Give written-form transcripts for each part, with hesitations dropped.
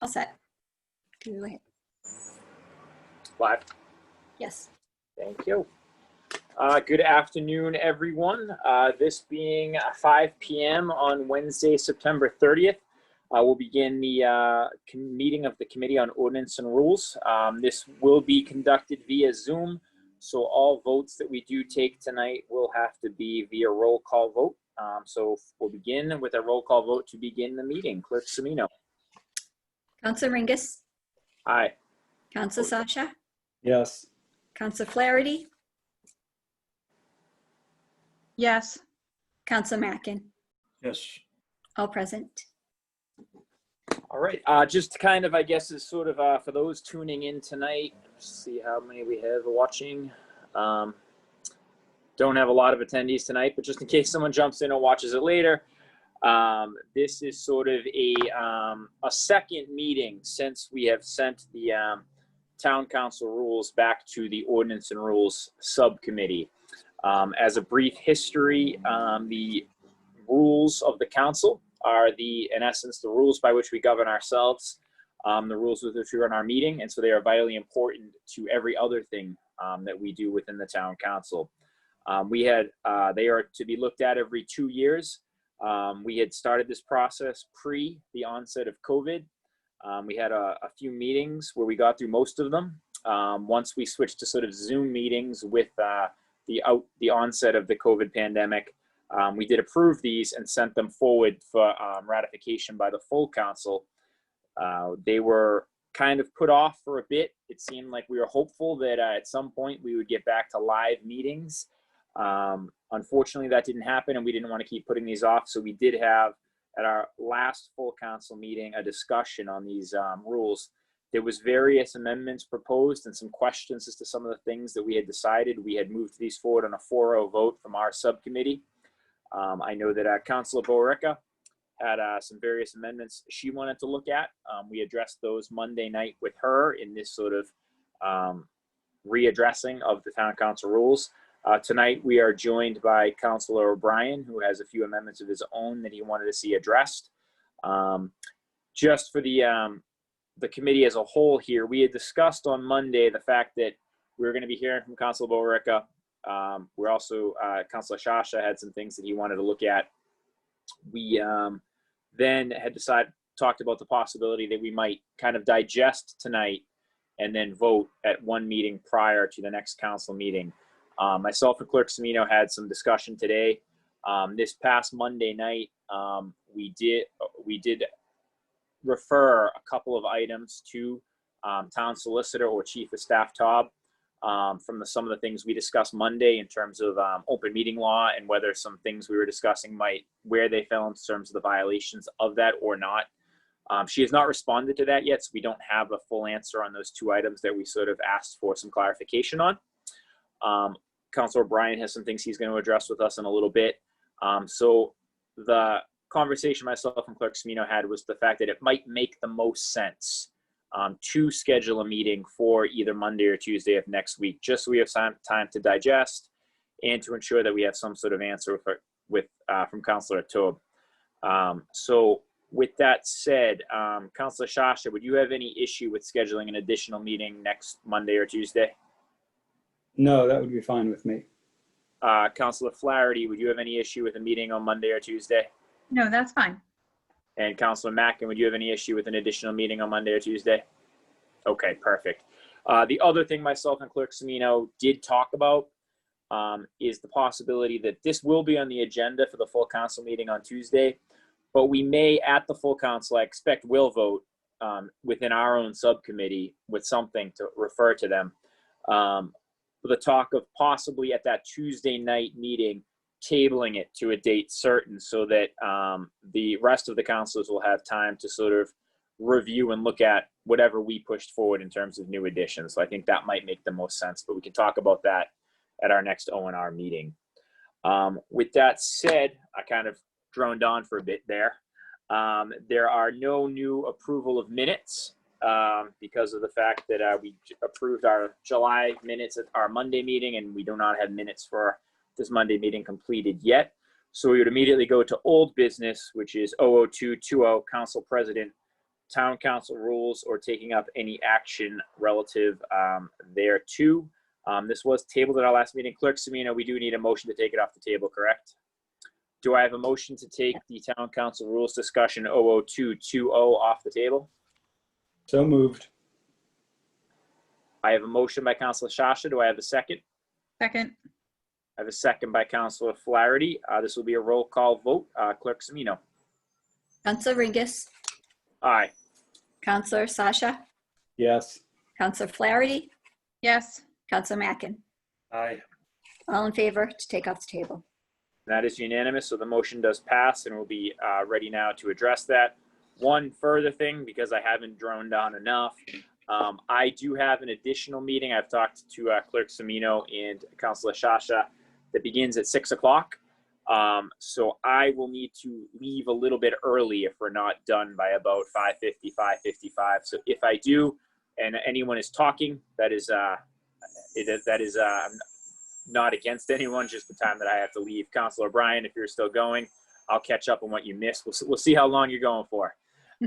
All set. Go ahead. Live. Yes. Thank you. Good afternoon, everyone. This being 5 p.m. on Wednesday, September 30th, we'll begin the meeting of the Committee on Ordinance and Rules. This will be conducted via Zoom, so all votes that we do take tonight will have to be via roll call vote. So we'll begin with a roll call vote to begin the meeting. Clerk Semino. Councilor Ringus. Aye. Councilor Sasha. Yes. Councilor Flaherty. Yes. Councilor Mackin. Yes. All present. All right, just kind of, I guess, is sort of for those tuning in tonight, see how many we have watching. Don't have a lot of attendees tonight, but just in case someone jumps in and watches it later, this is sort of a second meeting since we have sent the town council rules back to the Ordinance and Rules Subcommittee. As a brief history, the rules of the council are in essence, the rules by which we govern ourselves, the rules with which we run our meeting, and so they are vitally important to every other thing that we do within the town council. They are to be looked at every 2 years. We had started this process pre the onset of COVID. We had a few meetings where we got through most of them. Once we switched to sort of Zoom meetings with the onset of the COVID pandemic, we did approve these and sent them forward for ratification by the full council. They were kind of put off for a bit. It seemed like we were hopeful that at some point we would get back to live meetings. Unfortunately, that didn't happen, and we didn't want to keep putting these off. So we did have, at our last full council meeting, a discussion on these rules. There was various amendments proposed and some questions as to some of the things that we had decided. We had moved these forward on a 4-0 vote from our subcommittee. I know that Councilor Borica had some various amendments she wanted to look at. We addressed those Monday night with her in this sort of readdressing of the town council rules. Tonight we are joined by Councilor O'Brien, who has a few amendments of his own that he wanted to see addressed. Just for the committee as a whole here, we had discussed on Monday the fact that we were going to be hearing from Councilor Borica. We're also, Councilor Sasha had some things that he wanted to look at. We then had talked about the possibility that we might kind of digest tonight and then vote at one meeting prior to the next council meeting. Myself and Clerk Semino had some discussion today. This past Monday night, we did refer a couple of items to town solicitor or chief of staff Taub from some of the things we discussed Monday in terms of open meeting law and whether some things we were discussing where they fell in terms of the violations of that or not. She has not responded to that yet, so we don't have a full answer on those two items that we sort of asked for some clarification on. Councilor O'Brien has some things he's going to address with us in a little bit. So the conversation myself and Clerk Semino had was the fact that it might make the most sense to schedule a meeting for either Monday or Tuesday of next week, just so we have some time to digest and to ensure that we have some sort of answer from Councilor Taub. So with that said, Councilor Sasha, would you have any issue with scheduling an additional meeting next Monday or Tuesday? No, that would be fine with me. Councilor Flaherty, would you have any issue with a meeting on Monday or Tuesday? No, that's fine. And Councilor Mackin, would you have any issue with an additional meeting on Monday or Tuesday? Okay, perfect. The other thing myself and Clerk Semino did talk about is the possibility that this will be on the agenda for the full council meeting on Tuesday, but we may, at the full council, I expect will vote within our own subcommittee with something to refer to them. The talk of possibly at that Tuesday night meeting tabling it to a date certain so that the rest of the councilors will have time to sort of review and look at whatever we pushed forward in terms of new additions. So I think that might make the most sense, but we can talk about that at our next O&R meeting. With that said, I kind of droned on for a bit there. There are no new approval of minutes because of the fact that we approved our July minutes at our Monday meeting, and we do not have minutes for this Monday meeting completed yet. So we would immediately go to old business, which is 00220, Council President town council rules or taking up any action relative thereto. This was tabled at our last meeting. Clerk Semino, we do need a motion to take it off the table, correct? Do I have a motion to take the town council rules discussion 00220 off the table? So moved. I have a motion by Councilor Shasha. Do I have a second? Second. I have a second by Councilor Flaherty. This will be a roll call vote. Clerk Semino. Counselor Ringus, Aye. Counselor Sasha, Yes. Counselor Flaherty, Yes. Counselor Mackin. Aye. All in favor to take off the table. That is unanimous, so the motion does pass, and we'll be ready now to address that. One further thing, because I haven't droned on enough, I do have an additional meeting. I've talked to Clerk Semino and Councilor Shasha that begins at 6 o'clock. So I will need to leave a little bit early if we're not done by about 5:50, 5:55. So if I do, and anyone is talking, that is not against anyone, just the time that I have to leave. Councilor O'Brien, if you're still going, I'll catch up on what you missed. We'll see how long you're going for.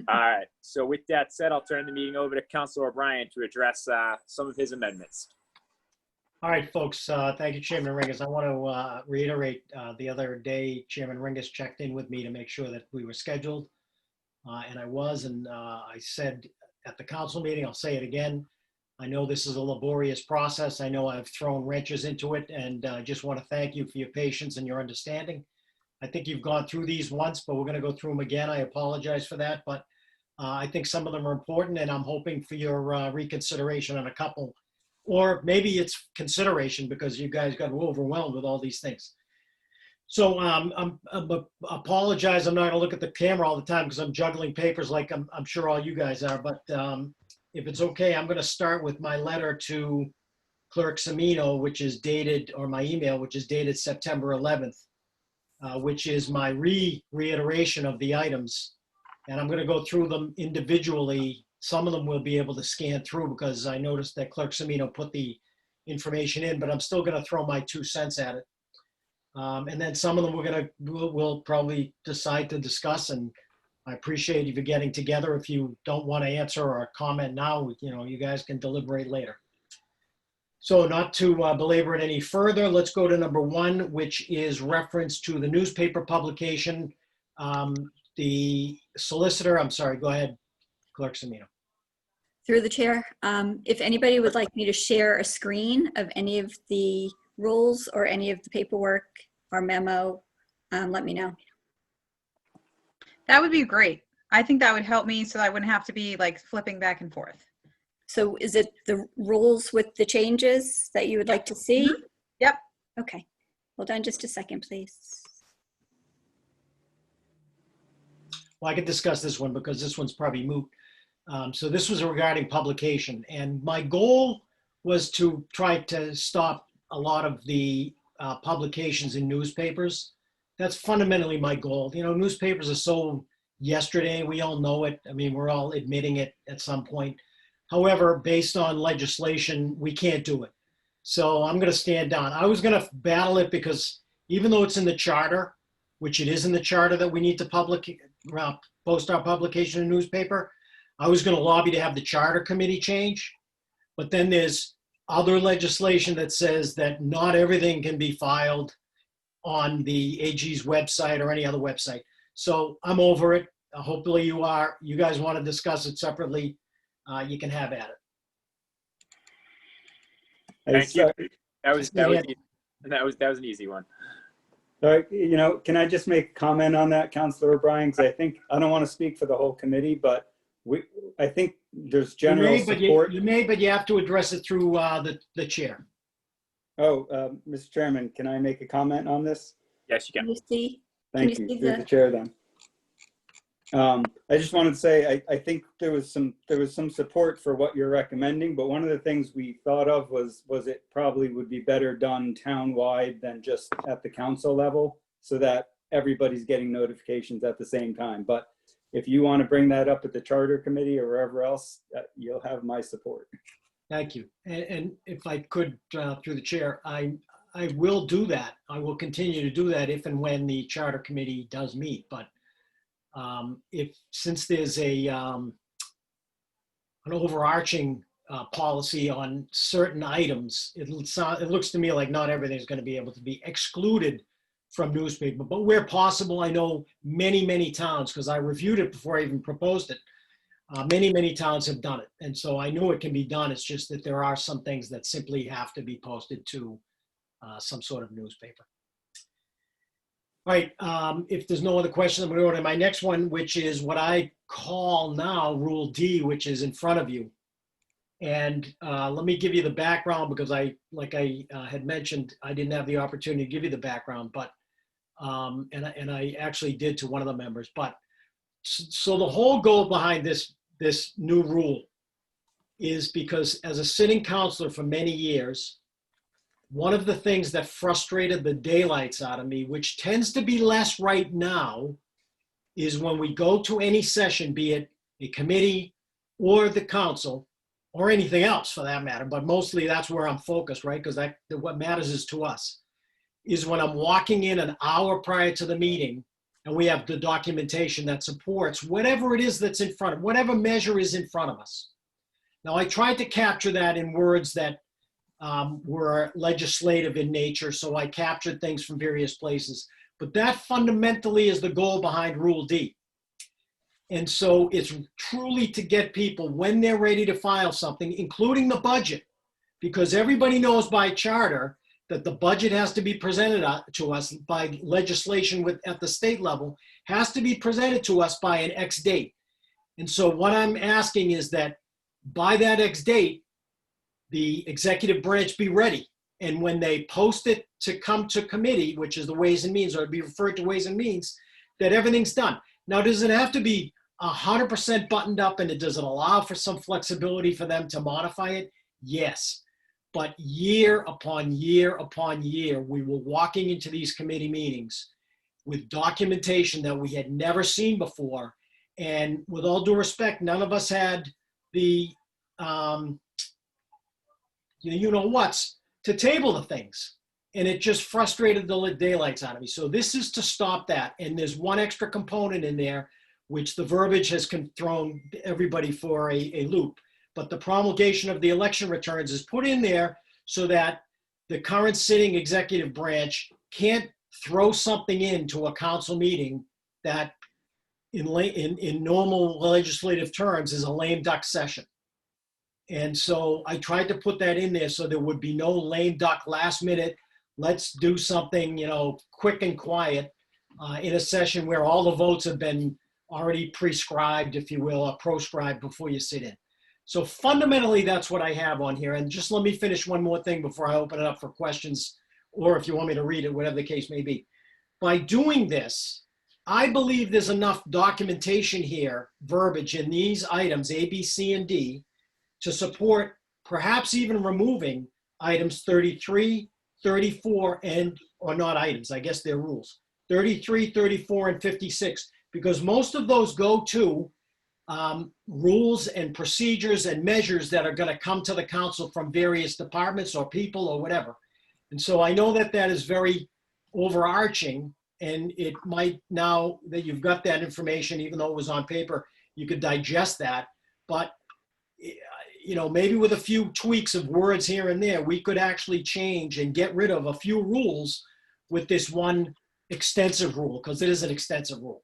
All right. So with that said, I'll turn the meeting over to Councilor O'Brien to address some of his amendments. All right, folks. Thank you, Chairman Ringus. I want to reiterate the other day, Chairman Ringus checked in with me to make sure that we were scheduled. And I was, and I said at the council meeting, I'll say it again. I know this is a laborious process. I know I've thrown wrenches into it, and I just want to thank you for your patience and your understanding. I think you've gone through these once, but we're going to go through them again. I apologize for that, but I think some of them are important, and I'm hoping for your reconsideration on a couple, or maybe it's consideration because you guys got overwhelmed with all these things. So I'm apologize. I'm not going to look at the camera all the time because I'm juggling papers like I'm sure all you guys are, but if it's okay, I'm going to start with my letter to Clerk Semino, which is dated, or my email, which is dated September 11th, which is my reiteration of the items. And I'm going to go through them individually. Some of them we'll be able to scan through because I noticed that Clerk Semino put the information in, but I'm still going to throw my 2 cents at it. And then some of them we'll probably decide to discuss, and I appreciate you getting together. If you don't want to answer or comment now, you guys can deliberate later. So not to belabor it any further, let's go to number 1, which is reference to the newspaper publication. The solicitor, I'm sorry, go ahead, Clerk Semino. Through the chair, if anybody would like me to share a screen of any of the rules or any of the paperwork or memo, let me know. That would be great. I think that would help me so I wouldn't have to be like flipping back and forth. So is it the rules with the changes that you would like to see? Yep. Okay. Hold on just a second, please. Well, I could discuss this one because this one's probably moot. So this was regarding publication, and my goal was to try to stop a lot of the publications in newspapers. That's fundamentally my goal. Newspapers are so yesterday, we all know it. I mean, we're all admitting it at some point. However, based on legislation, we can't do it. So I'm going to stand down. I was going to battle it because even though it's in the charter, which it is in the charter that we need to post our publication in a newspaper, I was going to lobby to have the charter committee change. But then there's other legislation that says that not everything can be filed on the AG's website or any other website. So I'm over it. Hopefully you are. You guys want to discuss it separately, you can have at it. Thank you. That was an easy one. Sorry, can I just make a comment on that, Councilor O'Brien? Because I don't want to speak for the whole committee, but I think there's general support. You may, but you have to address it through the chair. Oh, Mr. Chairman, can I make a comment on this? Yes, you Can can. you see? Thank you, through the chair then. I just wanted to say, I think there was some support for what you're recommending, but one of the things we thought of was it probably would be better done town-wide than just at the council level so that everybody's getting notifications at the same time. But if you want to bring that up at the charter committee or wherever else, you'll have my support. Thank you. And if I could, through the chair, I will do that. I will continue to do that if and when the charter committee does meet. But since there's a an overarching policy on certain items, it looks to me like not everything's going to be able to be excluded from newspaper, but where possible, I know many towns, because I reviewed it before I even proposed it. Many towns have done it. And so I know it can be done. It's just that there are some things that simply have to be posted to some sort of newspaper. All right, if there's no other questions, I'm going to go to my next one, which is what I call now Rule D, which is in front of you. And let me give you the background, because like I had mentioned, I didn't have the opportunity to give you the background, but and I actually did to one of the members. But so the whole goal behind this new rule is because as a sitting councilor for many years, one of the things that frustrated the daylights out of me, which tends to be less right now, is when we go to any session, be it a committee or the council, or anything else for that matter, but mostly that's where I'm focused, right? Because what matters is to us, is when I'm walking in an hour prior to the meeting and we have the documentation that supports whatever it is that's in front of, whatever measure is in front of us. Now, I tried to capture that in words that were legislative in nature, so I captured things from various places, but that fundamentally is the goal behind Rule D. And so it's truly to get people, when they're ready to file something, including the budget, because everybody knows by charter that the budget has to be presented to us by legislation at the state level, has to be presented to us by an X date. And so what I'm asking is that by that X date, the executive branch be ready. And when they post it to come to committee, which is the Ways and Means, or be referred to Ways and Means, that everything's done. Now, does it have to be 100% buttoned up, and does it allow for some flexibility for them to modify it? Yes. But year upon year upon year, we were walking into these committee meetings with documentation that we had never seen before. And with all due respect, none of us had the, you-know-whats to table the things. And it just frustrated the daylights out of me. So this is to stop that. And there's one extra component in there, which the verbiage has thrown everybody for a loop. But the promulgation of the election returns is put in there so that the current sitting executive branch can't throw something into a council meeting that in normal legislative terms is a lame duck session. And so I tried to put that in there so there would be no lame duck last minute, let's do something, quick and quiet in a session where all the votes have been already prescribed, if you will, or proscribed before you sit in. So fundamentally, that's what I have on here. And just let me finish one more thing before I open it up for questions, or if you want me to read it, whatever the case may be. By doing this, I believe there's enough documentation here, verbiage in these items, A, B, C, and D, to support perhaps even removing items 33, 34, or not items, I guess they're rules, 33, 34, and 56, because most of those go to rules and procedures and measures that are going to come to the council from various departments or people or whatever. And so I know that that is very overarching, and it might, now that you've got that information, even though it was on paper, you could digest that. But maybe with a few tweaks of words here and there, we could actually change and get rid of a few rules with this one extensive rule, because it is an extensive rule.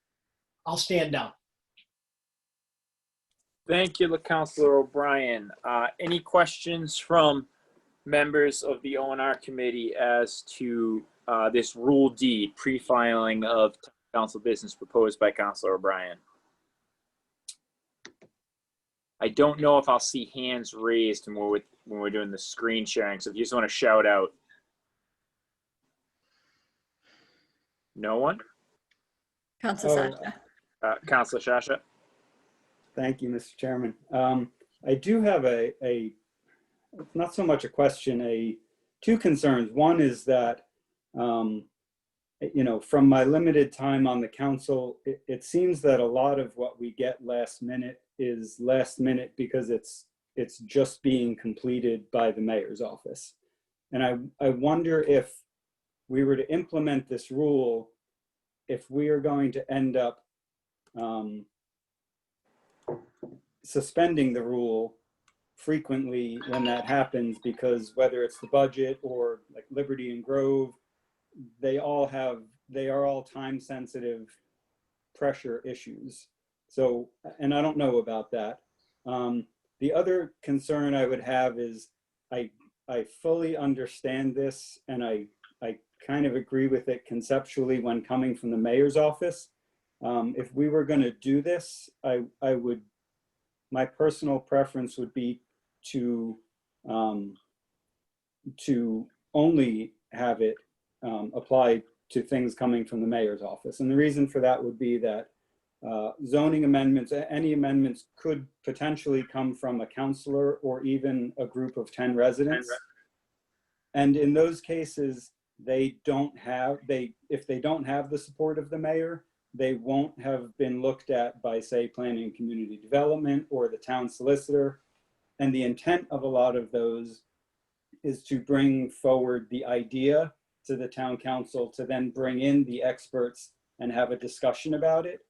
I'll stand down. Thank you, Councilor O'Brien. Any questions from members of the O&R committee as to this Rule D, pre-filing of council business proposed by Councilor O'Brien? I don't know if I'll see hands raised when we're doing the screen sharing. So if you just want to shout out. No one? Councilor Sasha. Councilor Shasha? Thank you, Mr. Chairman. I do have not so much a question, two concerns. One is that, from my limited time on the council, it seems that a lot of what we get last minute is last minute because it's just being completed by the mayor's office. And I wonder if we were to implement this rule, if we are going to end up suspending the rule frequently when that happens, because whether it's the budget or like Liberty and Grove, they are all time sensitive pressure issues. So, and I don't know about that. The other concern I would have is I fully understand this, and I kind of agree with it conceptually when coming from the mayor's office. If we were going to do this, my personal preference would be to only have it apply to things coming from the mayor's office. And the reason for that would be that zoning amendments, any amendments could potentially come from a councilor or even a group of 10 residents. And in those cases, if they don't have the support of the mayor, they won't have been looked at by, say, planning and community development or the town solicitor. And the intent of a lot of those is to bring forward the idea to the town council to then bring in the experts and have a discussion about it.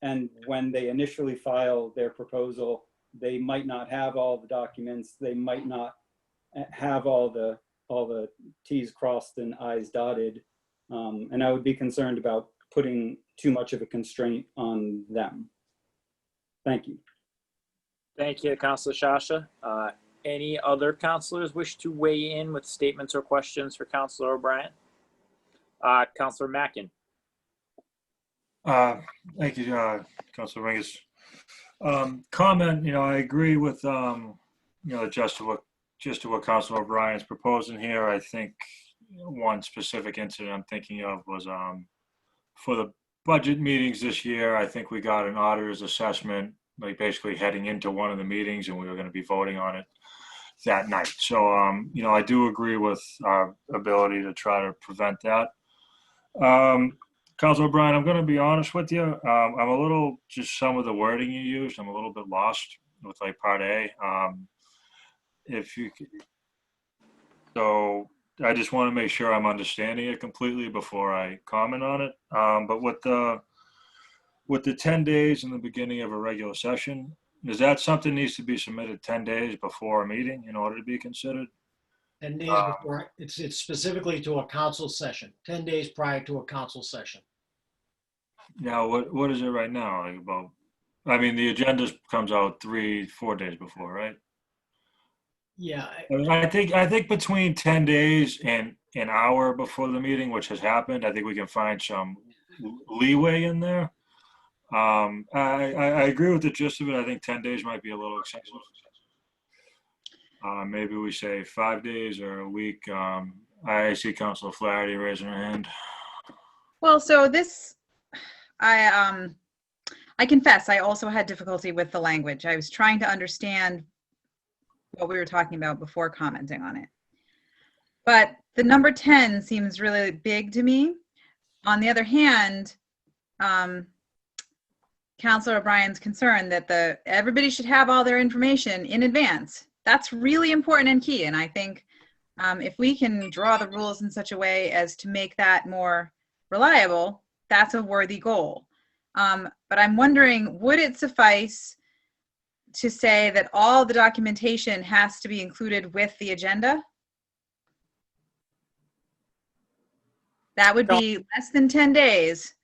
And when they initially file their proposal, they might not have all the documents. They might not have all the T's crossed and I's dotted. And I would be concerned about putting too much of a constraint on them. Thank you. Thank you, Councilor Shasha. Any other councilors wish to weigh in with statements or questions for Councilor O'Brien? Councilor Mackin. Thank you, Councilor Ringus. Comment, I agree with, just to what Councilor O'Brien is proposing here. I think one specific incident I'm thinking of was for the budget meetings this year. I think we got an auditor's assessment, like basically heading into one of the meetings, and we were going to be voting on it that night. So, I do agree with our ability to try to prevent that. Councilor O'Brien, I'm going to be honest with you. I'm a little, just some of the wording you used, I'm a little bit lost with like part A. So I just want to make sure I'm understanding it completely before I comment on it. But with the 10 days in the beginning of a regular session, is that something needs to be submitted 10 days before a meeting in order to be considered? 10 days before, it's specifically to a council session, 10 days prior to a council session. Now, what is it right now? Like the agenda comes out 3-4 days before, right? Yeah. I think between 10 days and an hour before the meeting, which has happened, I think we can find some leeway in there. I agree with the gist of it. I think 10 days might be a little excessive. Maybe we say 5 days or a week. I see Councilor Flaherty raising her hand. Well, so this, I confess, I also had difficulty with the language. I was trying to understand what we were talking about before commenting on it. But the number 10 seems really big to me. On the other hand, Councilor O'Brien's concern that everybody should have all their information in advance. That's really important and key. And I think if we can draw the rules in such a way as to make that more reliable, that's a worthy goal. But I'm wondering, would it suffice to say that all the documentation has to be included with the agenda? That would be less than 10 days,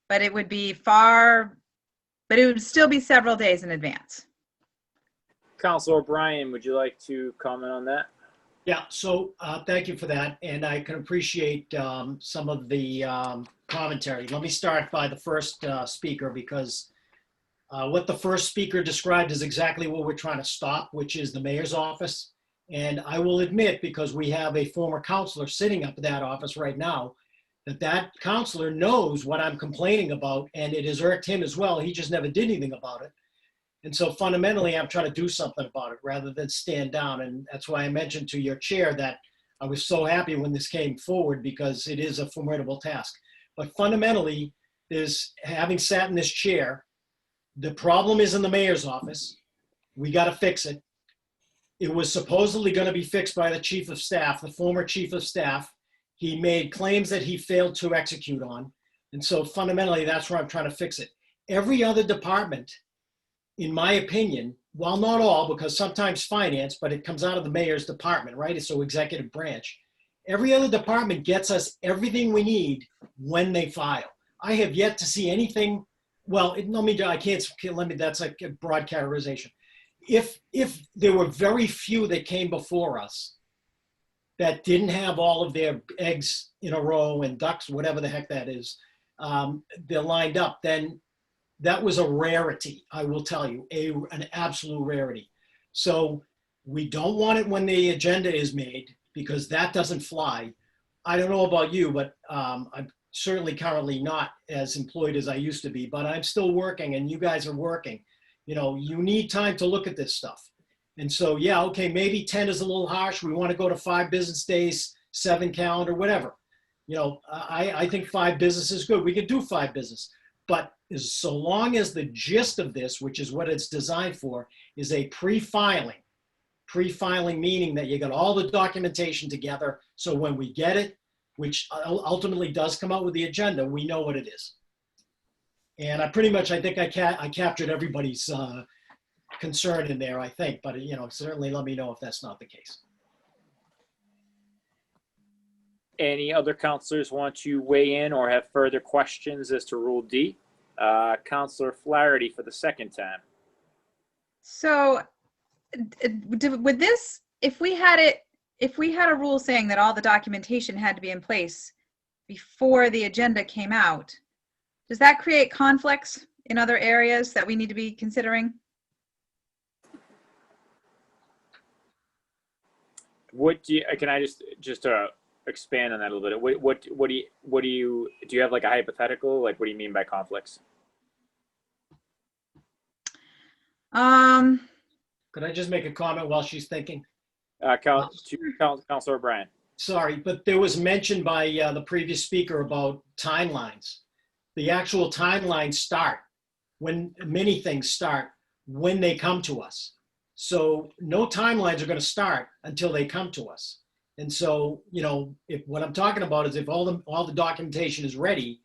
but it would be but it would still be several days in advance. Councilor O'Brien, would you like to comment on that? Yeah, so thank you for that. And I can appreciate some of the commentary. Let me start by the first speaker, because what the first speaker described is exactly what we're trying to stop, which is the mayor's office. And I will admit, because we have a former counselor sitting up at that office right now, that counselor knows what I'm complaining about, and it has irked him as well. He just never did anything about it. And so fundamentally, I'm trying to do something about it rather than stand down. And that's why I mentioned to your chair that I was so happy when this came forward, because it is a formidable task. But fundamentally, having sat in this chair, the problem is in the mayor's office. We got to fix it. It was supposedly going to be fixed by the chief of staff, the former chief of staff. He made claims that he failed to execute on. And so fundamentally, that's where I'm trying to fix it. Every other department in my opinion, while not all, because sometimes finance, but it comes out of the mayor's department, right? So executive branch. Every other department gets us everything we need when they file. I have yet to see anything. Well, I can't, that's like a broad categorization. If there were very few that came before us that didn't have all of their eggs in a row and ducks, whatever the heck that is, they're lined up, then that was a rarity, I will tell you, an absolute rarity. So we don't want it when the agenda is made, because that doesn't fly. I don't know about you, but I'm certainly currently not as employed as I used to be, but I'm still working and you guys are working. You know, you need time to look at this stuff. And so, yeah, okay, maybe 10 is a little harsh. We want to go to 5 business days, 7 calendar, whatever. You know, I think 5 business is good. We could do 5 business. But so long as the gist of this, which is what it's designed for, is a pre-filing meaning that you got all the documentation together. So when we get it, which ultimately does come out with the agenda, we know what it is. And I think I captured everybody's concern in there, I think, but you know, certainly let me know if that's not the case. Any other counselors want to weigh in or have further questions as to Rule D? Counselor Flaherty for the second time. So with this, if we had a rule saying that all the documentation had to be in place before the agenda came out, does that create conflicts in other areas that we need to be considering? What do you, can I just expand on that a little bit? What do you have like a hypothetical? Like, what do you mean by conflicts? Could I just make a comment while she's thinking? Counselor O'Brien. Sorry, but there was mention by the previous speaker about timelines. The actual timelines start when many things start when they come to us. So no timelines are going to start until they come to us. And so, you know, if what I'm talking about is if all the documentation is ready,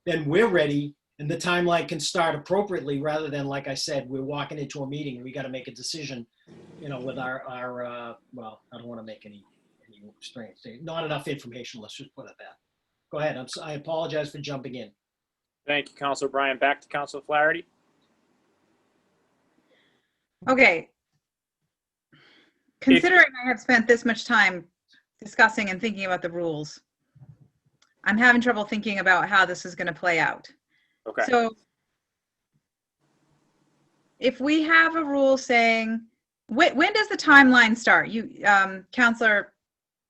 then we're ready and the timeline can start appropriately rather than, like I said, we're walking into a meeting and we got to make a decision, you know, with our well, I don't want to make any strange thing. Not enough information, let's just put it that. Go ahead. I apologize for jumping in. Thank you, Counselor O'Brien. Back to Counselor Flaherty. Okay. Considering I have spent this much time discussing and thinking about the rules, I'm having trouble thinking about how this is going to play out. Okay. So if we have a rule saying, when does the timeline start? You, Counselor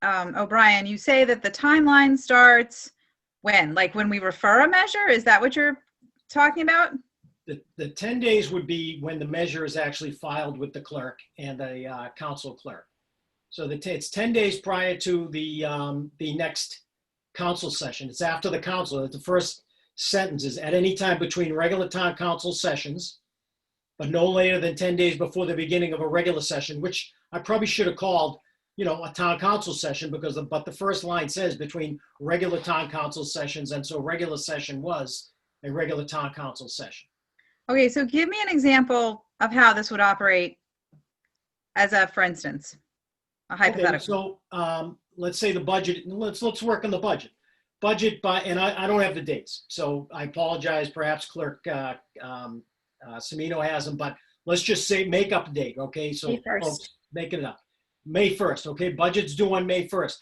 O'Brien, you say that the timeline starts when? Like when we refer a measure? Is that what you're talking about? The 10 days would be when the measure is actually filed with the clerk and the council clerk. So it's 10 days prior to the next council session. It's after the council. The first sentence is at any time between regular town council sessions, but no later than 10 days before the beginning of a regular session, which I probably should have called, you know, a town council session but the first line says between regular town council sessions. And so regular session was a regular town council session. Okay, so give me an example of how this would operate as a, for instance, a hypothetical. Okay, so let's say the budget, let's work on the budget. And I don't have the dates, so I apologize, perhaps Clerk Semino has them, but let's just say make up a date, okay? So May 1st. folks, make it up. May 1st, okay? Budget's due on May 1st.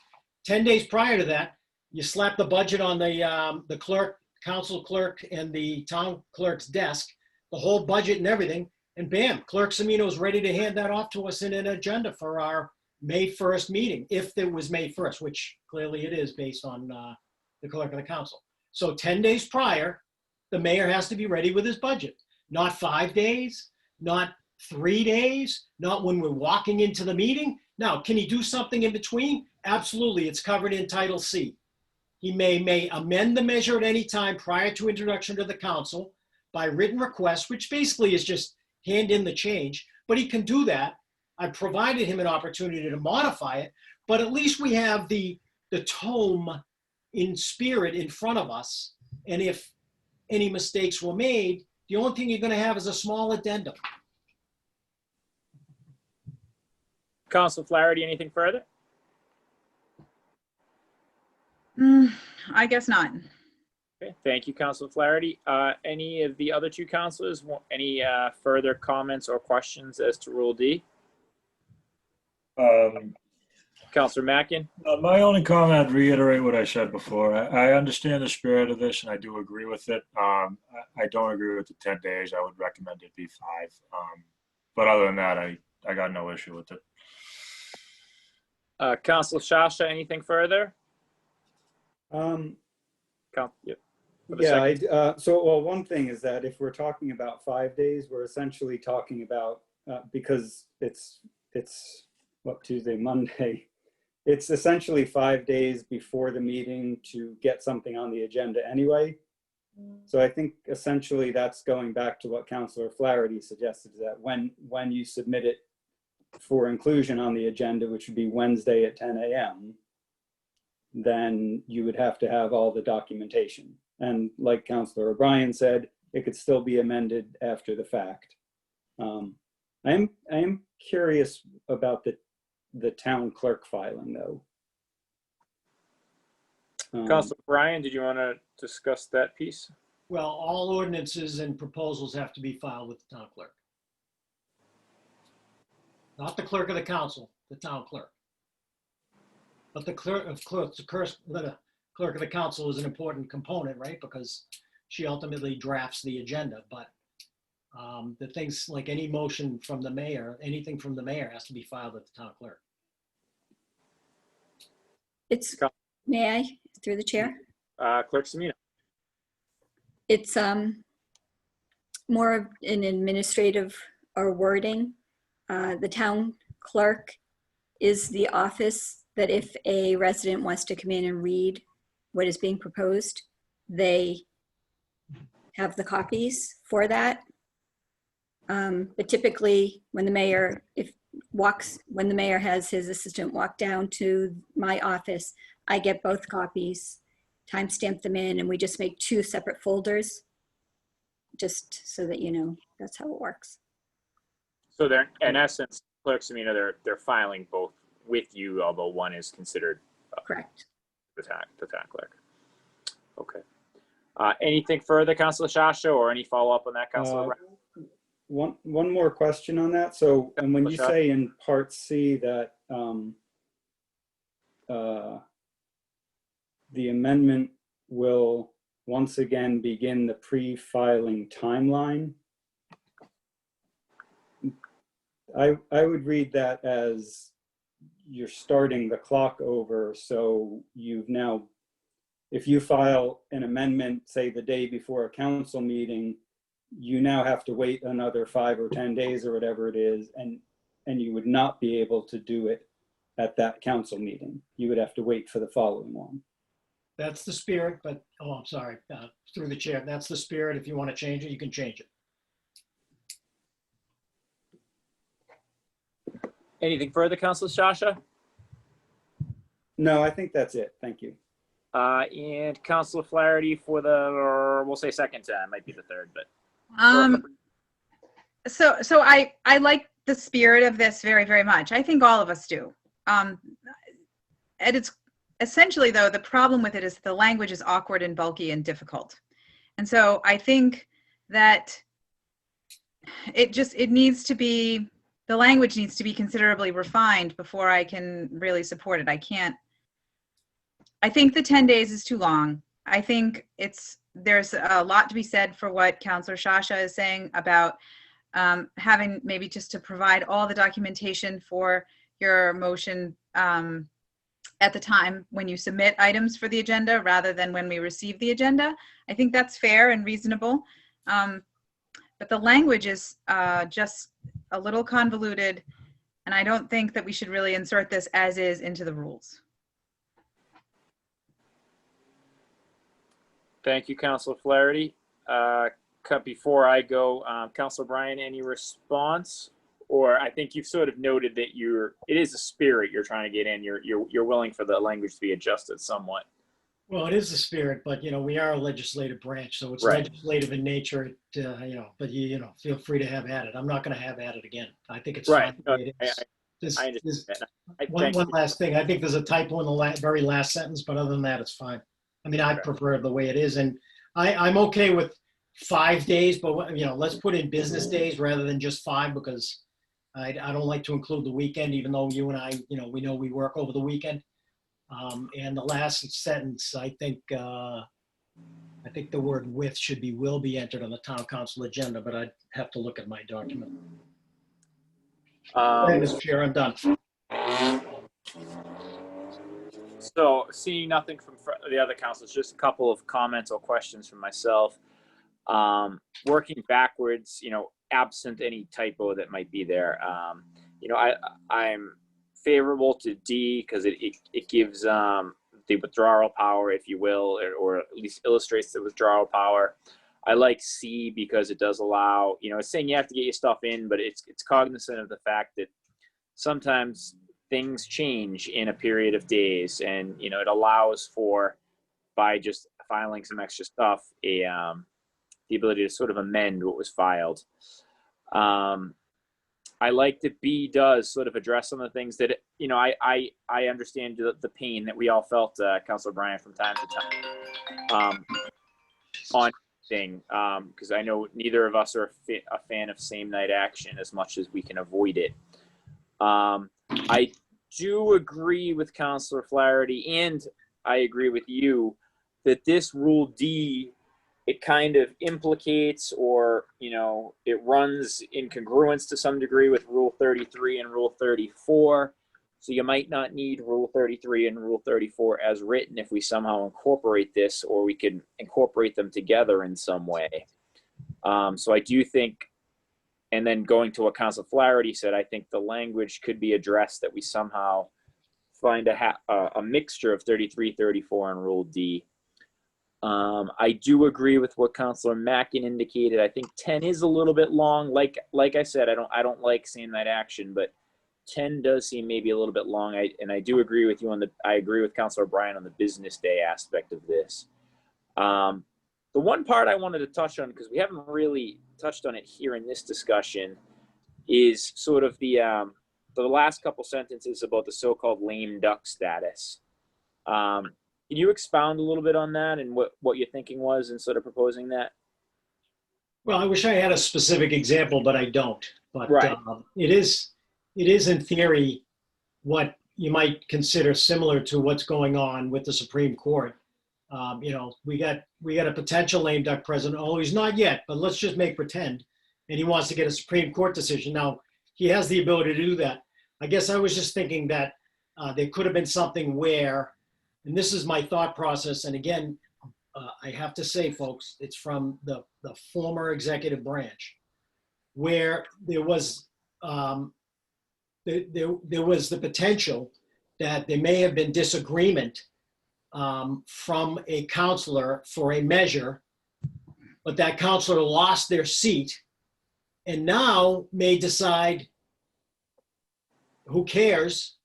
10 days prior to that, you slap the budget on the clerk, council clerk, and the town clerk's desk, the whole budget and everything, and bam, Clerk Semino's ready to hand that off to us in an agenda for our May 1st meeting, if there was May 1st, which clearly it is based on the clerk of the council. So 10 days prior, the mayor has to be ready with his budget. Not 5 days, not 3 days, not when we're walking into the meeting. Now, can he do something in between? Absolutely, it's covered in Title C. He may amend the measure at any time prior to introduction to the council by written request, which basically is just hand in the change, but he can do that. I provided him an opportunity to modify it, but at least we have the tome in spirit in front of us. And if any mistakes were made, the only thing you're going to have is a small addendum. Council Flaherty, anything further? I guess not. Okay, thank you, Council Flaherty. Any of the other two councilors, any further comments or questions as to Rule D? Councilor Mackin? My only comment, I'd reiterate what I said before. I understand the spirit of this and I do agree with it. I don't agree with the 10 days. I would recommend it be 5. But other than that, I got no issue with it. Councilor Shasha, anything further? Yep. Yeah, well, one thing is that if we're talking about 5 days, we're essentially talking about, because it's what, Tuesday, Monday, it's essentially 5 days before the meeting to get something on the agenda anyway. So I think essentially that's going back to what Councilor Flaherty suggested, that when you submit it for inclusion on the agenda, which would be Wednesday at 10 a.m., then you would have to have all the documentation. And like Councilor O'Brien said, it could still be amended after the fact. I am curious about the town clerk filing, though. Councilor O'Brien, did you want to discuss that piece? Well, all ordinances and proposals have to be filed with the town clerk. Not the clerk of the council, the town clerk. But the clerk of the council is an important component, right? Because she ultimately drafts the agenda. But the things like any motion from the mayor, anything from the mayor has to be filed with the town clerk. May I, through the chair? Clerk Semino. It's more of an administrative or wording. The town clerk is the office that if a resident wants to come in and read what is being proposed, they have the copies for that. But typically when the mayor has his assistant walk down to my office, I get both copies, timestamp them in, and we just make 2 separate folders, just so that you know that's how it works. So they're, in essence, Clerk Semino, they're filing both with you, although one is considered correct. The town clerk. Okay. Anything further, Councilor Shasha, or any follow-up on that, Councilor? One more question on that. So, and when you say in Part C that the amendment will once again begin the pre-filing timeline, I would read that as you're starting the clock over. So you've now, if you file an amendment, say the day before a council meeting, you now have to wait another 5 or 10 days or whatever it is, and you would not be able to do it at that council meeting. You would have to wait for the following one. That's the spirit, but, oh, I'm sorry, through the chair. That's the spirit. If you want to change it, you can change it. Anything further, Councilor Shasha? No, I think that's it. Thank you. And Councilor Flaherty for the, we'll say second time, might be the third, but. So I like the spirit of this very, very much. I think all of us do. And it's essentially, though, the problem with it is the language is awkward and bulky and difficult. And so I think that it needs to be, the language needs to be considerably refined before I can really support it. I think the 10 days is too long. I think there's a lot to be said for what Councilor Shasha is saying about having maybe just to provide all the documentation for your motion at the time when you submit items for the agenda rather than when we receive the agenda. I think that's fair and reasonable. But the language is just a little convoluted, and I don't think that we should really insert this as is into the rules. Thank you, Councilor Flaherty. Before I go, Councilor Bryan, any response? Or I think you've sort of noted that it is a spirit you're trying to get in. You're willing for the language to be adjusted somewhat. Well, it is the spirit, but we are a legislative branch, so it's right. Legislative in nature. But feel free to have at it. I'm not going to have at it again. I think it's right. fine. This, I this, understand. one last thing. I think there's a typo in the very last sentence, but other than that, it's fine. I mean, I Okay. prefer it the way it is, and I'm okay with 5 days, but let's put in business days rather than just 5, because I don't like to include the weekend, even though you and I, we know we work over the weekend. And the last sentence, I think the word with should be will be entered on the town council agenda, but I'd have to look at my document. Mr. Chair, I'm done. So seeing nothing from the other councils, just a couple of comments or questions from myself. Working backwards, absent any typo that might be there. I'm favorable to D because it gives the withdrawal power, if you will, or at least illustrates the withdrawal power. I like C because it does allow, it's saying you have to get your stuff in, but it's cognizant of the fact that sometimes things change in a period of days, and it allows for, by just filing some extra stuff, the ability to sort of amend what was filed. I like that B does sort of address some of the things that I understand the pain that we all felt, Councilor Bryan, from time to time on thing, because I know neither of us are a fan of same night action as much as we can avoid it. I do agree with Councilor Flaherty, and I agree with you that this Rule D, it kind of implicates, or it runs in congruence to some degree with Rule 33 and Rule 34. So you might not need Rule 33 and Rule 34 as written if we somehow incorporate this, or we can incorporate them together in some way. So I do think, and then going to what Councilor Flaherty said, I think the language could be addressed that we somehow find a mixture of 33, 34, and Rule D. I do agree with what Councilor Mackin indicated. I think 10 is a little bit long. Like I said, I don't like same night action, but 10 does seem maybe a little bit long. And I do agree with you I agree with Councilor Bryan on the business day aspect of this. The one part I wanted to touch on, because we haven't really touched on it here in this discussion, is sort of the last couple sentences about the so-called lame duck status. Can you expound a little bit on that and what your thinking was in sort of proposing that? Well, I wish I had a specific example, but I don't. But Right. It is in theory what you might consider similar to what's going on with the Supreme Court. We got a potential lame duck president. Oh, he's not yet, but let's just make pretend. And he wants to get a Supreme Court decision. Now, he has the ability to do that. I guess I was just thinking that there could have been something where, and this is my thought process, and again, I have to say, folks, it's from the former executive branch, where there was there was the potential that there may have been disagreement from a counselor for a measure, but that counselor lost their seat and now may decide, who cares?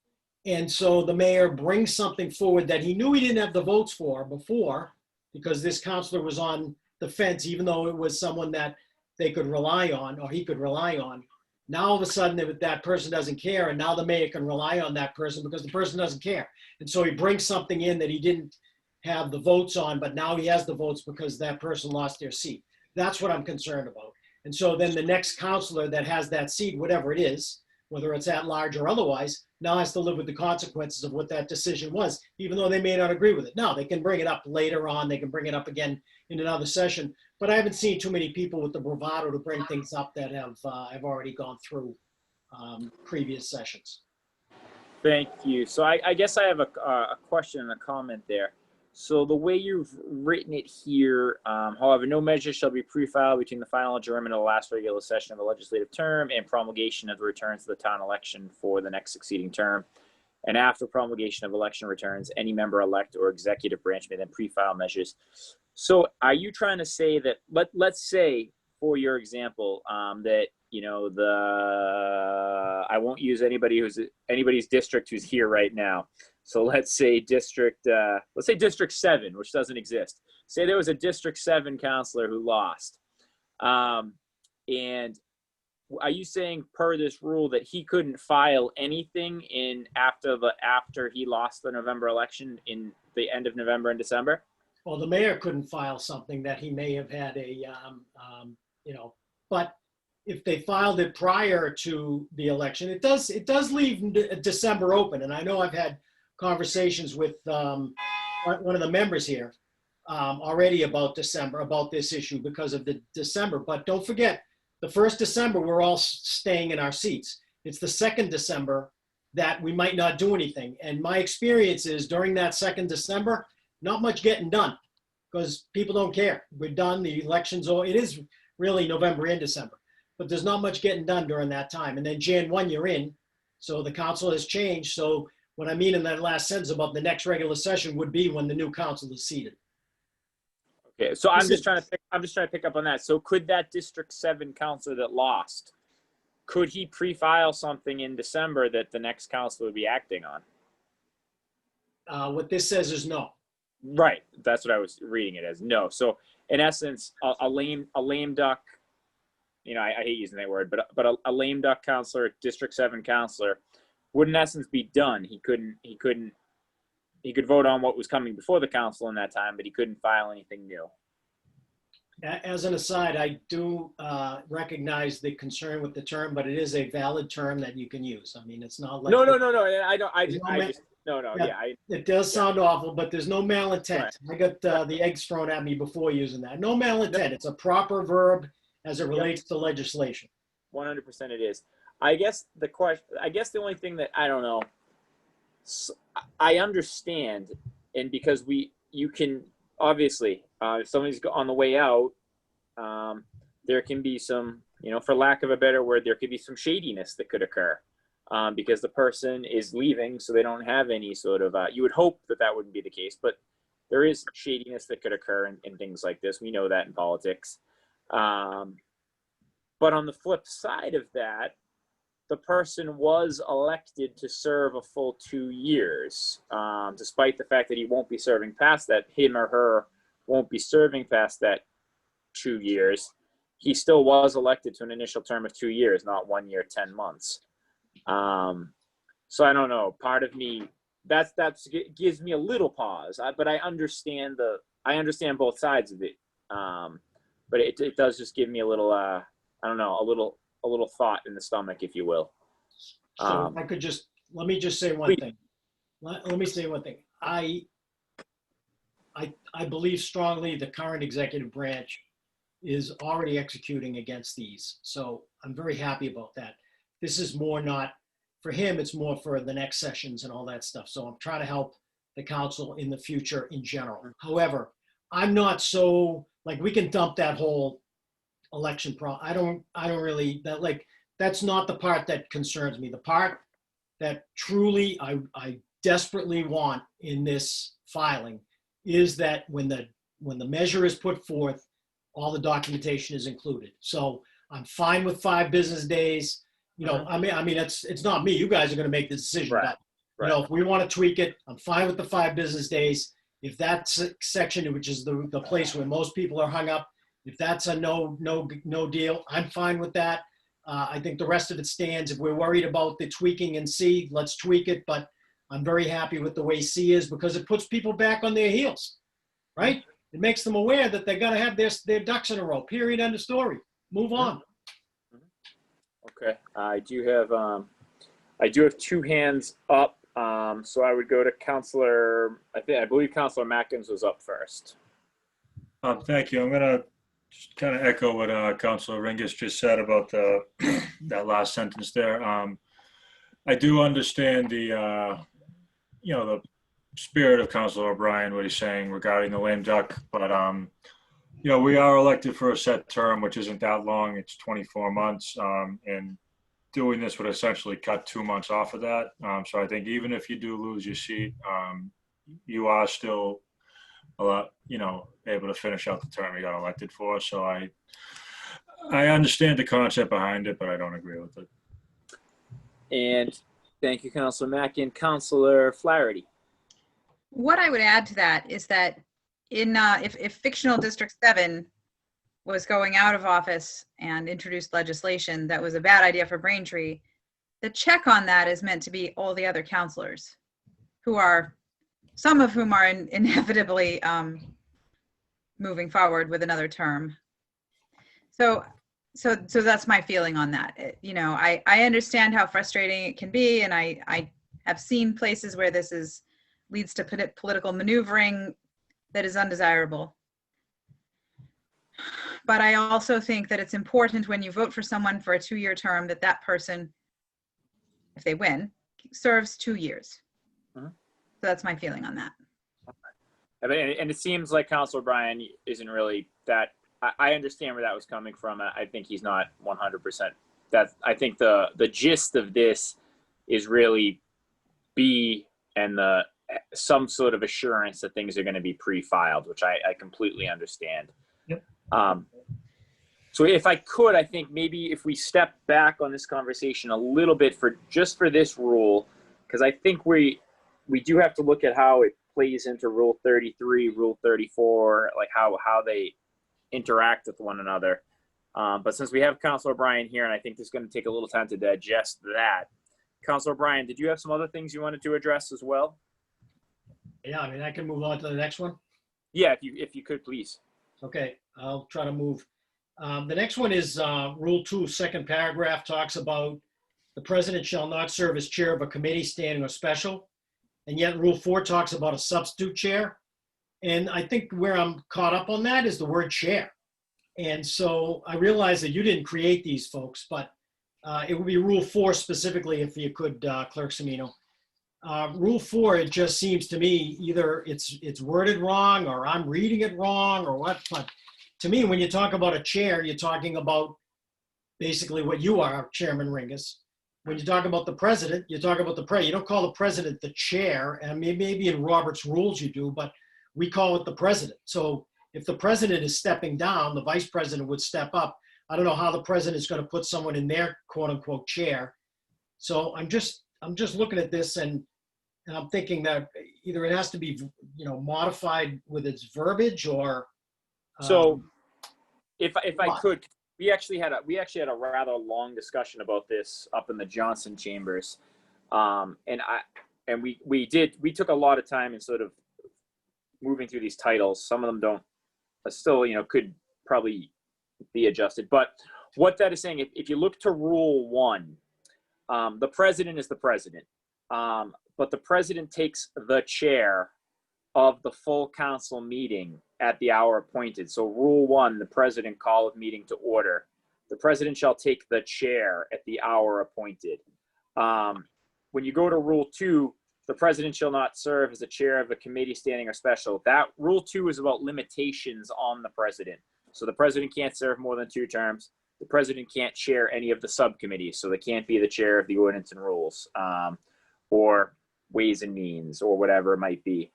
And so the mayor brings something forward that he knew he didn't have the votes for before, because this counselor was on the fence, even though it was someone that they could rely on, or he could rely on. Now all of a sudden that person doesn't care, and now the mayor can rely on that person because the person doesn't care. And so he brings something in that he didn't have the votes on, but now he has the votes because that person lost their seat. That's what I'm concerned about. And so then the next counselor that has that seat, whatever it is, whether it's at large or otherwise, now has to live with the consequences of what that decision was, even though they may not agree with it. Now, they can bring it up later on. They can bring it up again in another session. But I haven't seen too many people with the bravado to bring things up that have already gone through previous sessions. Thank you. So I guess I have a question and a comment there. So the way you've written it here, however, no measure shall be pre-filed between the final adjournment of the last regular session of the legislative term and promulgation of the returns to the town election for the next succeeding term. And after promulgation of election returns, any member elect or executive branch may then pre-file measures. So are you trying to say that, let's say, for your example, that, I won't use anybody's district who's here right now. So let's say District 7, which doesn't exist. Say there was a District 7 counselor who lost. And are you saying per this rule that he couldn't file anything after he lost the November election in the end of November and December? Well, the mayor couldn't file something that he may have had but if they filed it prior to the election, it does leave December open. And I know I've had conversations with one of the members here already about December, about this issue because of the December. But don't forget, the 1st December, we're all staying in our seats. It's the 2nd December that we might not do anything. And my experience is during that 2nd December, not much getting done because people don't care. We're done. The election's over. It is really November and December, but there's not much getting done during that time. And then Jan 1, you're in. So the council has changed. So what I mean in that last sentence about the next regular session would be when the new council is seated. Okay, so I'm just trying to pick up on that. So could that District 7 councilor that lost, could he pre-file something in December that the next council would be acting on? What this says is no. Right, that's what I was reading it as. No. So in essence, a lame duck, I hate using that word, but a lame duck counselor, District 7 counselor, would in essence be done. He could vote on what was coming before the council in that time, but he couldn't file anything new. As an aside, I do recognize the concern with the term, but it is a valid term that you can use. I mean, it's not like No. It does sound awful, but there's no malintent. Right. I got the eggs thrown at me before using that. No malintent. It's a proper verb as it relates to legislation. 100% it is. I guess the only thing that I don't know, I understand, and because you can obviously, if somebody's on the way out, there can be some, for lack of a better word, there could be some shadiness that could occur. Because the person is leaving, so they don't have any sort of, you would hope that wouldn't be the case, but there is shadiness that could occur in things like this. We know that in politics. But on the flip side of that, the person was elected to serve a full 2 years, despite the fact that he won't be serving past that, him or her won't be serving past that 2 years. He still was elected to an initial term of 2 years, not 1 year, 10 months. So I don't know. Part of me that's gives me a little pause, but I understand both sides of it. But it does just give me a little, I don't know, a little thought in the stomach, if you will. So if I could let me just say one thing. Let me say one thing. I believe strongly the current executive branch is already executing against these. So I'm very happy about that. This is more not for him, it's more for the next sessions and all that stuff. So I'm trying to help the council in the future in general. However, I'm not so, we can dump that whole election I don't really, that's not the part that concerns me. The part that truly I desperately want in this filing is that when the measure is put forth, all the documentation is included. So I'm fine with 5 business days. I mean, it's not me. You guys are going to make the decision. Right. But, if we want to tweak it, I'm fine with the 5 business days. If that section, which is the place where most people are hung up, if that's a no deal, I'm fine with that. I think the rest of it stands. If we're worried about the tweaking in C, let's tweak it. But I'm very happy with the way C is because it puts people back on their heels, right? It makes them aware that they're going to have their ducks in a row, period, end of story. Move on. Okay, I do have 2 hands up. So I would go to Councilor, I believe Councilor Mackins was up first. Thank you. I'm going to just kind of echo what Councilor Ringus just said about that last sentence there. I do understand the spirit of Councilor O'Brien, what he's saying regarding the lame duck, but we are elected for a set term, which isn't that long. It's 24 months, and doing this would essentially cut 2 months off of that. So I think even if you do lose your seat, you are still able to finish out the term you got elected for. So I understand the concept behind it, but I don't agree with it. And thank you, Councilor Mackin. Councilor Flaherty. What I would add to that is that if fictional District 7 was going out of office and introduced legislation that was a bad idea for Braintree, the check on that is meant to be all the other counselors, who are, some of whom are inevitably moving forward with another term. So that's my feeling on that. I understand how frustrating it can be, and I have seen places where this leads to political maneuvering that is undesirable. But I also think that it's important when you vote for someone for a 2-year term that person, if they win, serves 2 years. Mhm. So that's my feeling on that. And it seems like Councilor Bryan isn't really that. I understand where that was coming from. I think he's not 100%. I think the gist of this is really and some sort of assurance that things are going to be pre-filed, which I completely understand. Yep. So if I could, I think maybe if we step back on this conversation a little bit for this rule, because I think we do have to look at how it plays into Rule 33, Rule 34, like how they interact with one another. But since we have Councilor Bryan here, and I think this is going to take a little time to digest that, Councilor Bryan, did you have some other things you wanted to address as well? Yeah, I mean, I can move on to the next one. Yeah, if you could, please. Okay, I'll try to move. The next one is Rule 2, second paragraph, talks about the president shall not serve as chair of a committee, standing or special. And yet Rule 4 talks about a substitute chair. And I think where I'm caught up on that is the word chair. And so I realize that you didn't create these folks, but it would be Rule 4 specifically, if you could, Clerk Semino. Rule 4, it just seems to me either it's worded wrong or I'm reading it wrong or what. But to me, when you talk about a chair, you're talking about basically what you are, Chairman Ringus. When you talk about the president, you talk about the president. You don't call the president the chair, and maybe in Robert's rules you do, but we call it the president. So if the president is stepping down, the vice president would step up. I don't know how the president is going to put someone in their quote unquote chair. So I'm just looking at this and I'm thinking that either it has to be, modified with its verbiage or. So if I could, we actually had a rather long discussion about this up in the Johnson chambers. We took a lot of time in sort of moving through these titles. Some of them don't still, could probably be adjusted. But what that is saying, if you look to Rule 1, the president is the president. But the president takes the chair of the full council meeting at the hour appointed. So Rule 1, the president calleth meeting to order. The president shall take the chair at the hour appointed. When you go to Rule 2, the president shall not serve as the chair of a committee, standing or special. That Rule 2 is about limitations on the president. So the president can't serve more than 2 terms. The president can't chair any of the subcommittees. So they can't be the chair of the Ordinance and Rules or Ways and Means or whatever it might be.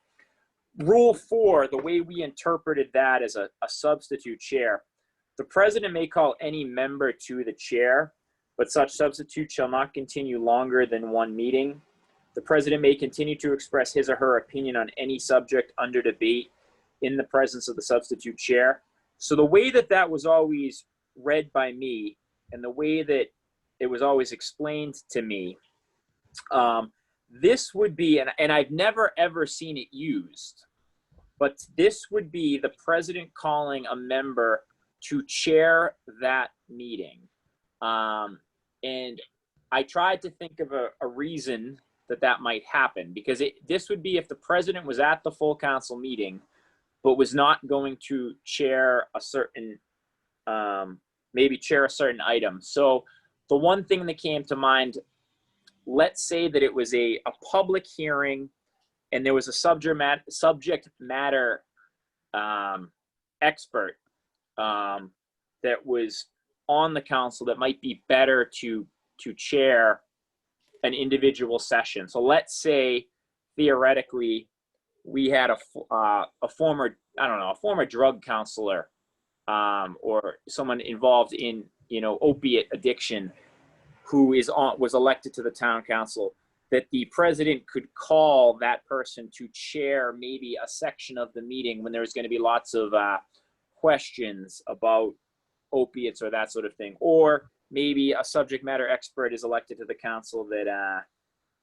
Rule 4, the way we interpreted that as a substitute chair, the president may call any member to the chair, but such substitute shall not continue longer than 1 meeting. The president may continue to express his or her opinion on any subject under debate in the presence of the substitute chair. So the way that was always read by me and the way that it was always explained to me, this would be, and I've never ever seen it used, but this would be the president calling a member to chair that meeting. And I tried to think of a reason that might happen, because this would be if the president was at the full council meeting, but was not going to chair a certain, maybe chair a certain item. So the one thing that came to mind, let's say that it was a public hearing and there was a subject matter expert that was on the council that might be better to chair an individual session. So let's say theoretically we had a former drug counselor or someone involved in opiate addiction who was elected to the town council, that the president could call that person to chair maybe a section of the meeting when there's going to be lots of questions about opiates or that sort of thing, or maybe a subject matter expert is elected to the council that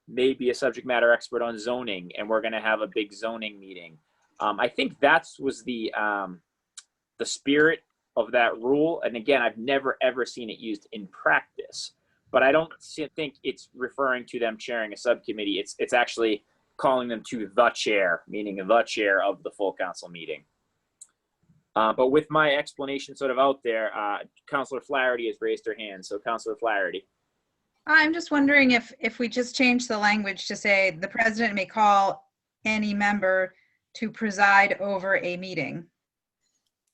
may be a subject matter expert on zoning, and we're going to have a big zoning meeting. I think that was the spirit of that rule. And again, I've never ever seen it used in practice, but I don't think it's referring to them chairing a subcommittee. It's actually calling them to the chair, meaning the chair of the full council meeting. But with my explanation sort of out there, Councilor Flaherty has raised her hand. So Councilor Flaherty. I'm just wondering if we just change the language to say the president may call any member to preside over a meeting.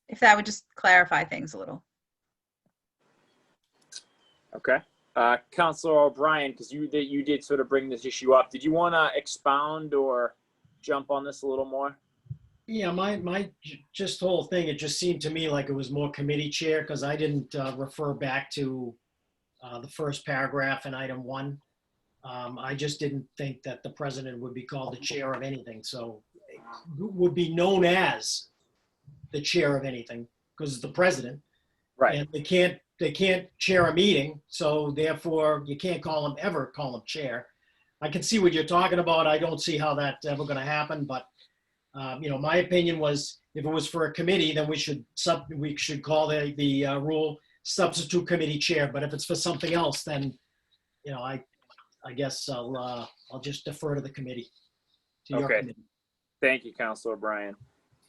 If that would just clarify things a little. Okay. Councilor O'Brien, because you did sort of bring this issue up. Did you want to expound or jump on this a little more? Yeah, my just whole thing, it just seemed to me like it was more committee chair because I didn't refer back to the first paragraph in item 1. I just didn't think that the president would be called the chair of anything. So it would be known as the chair of anything because it's the president. Right. And they can't chair a meeting. So therefore you can't call him chair. I can see what you're talking about. I don't see how that's ever going to happen, but my opinion was if it was for a committee, then we should call the rule substitute committee chair. But if it's for something else, then I guess I'll just defer to the committee. To your Okay. committee. Thank you, Councilor O'Brien.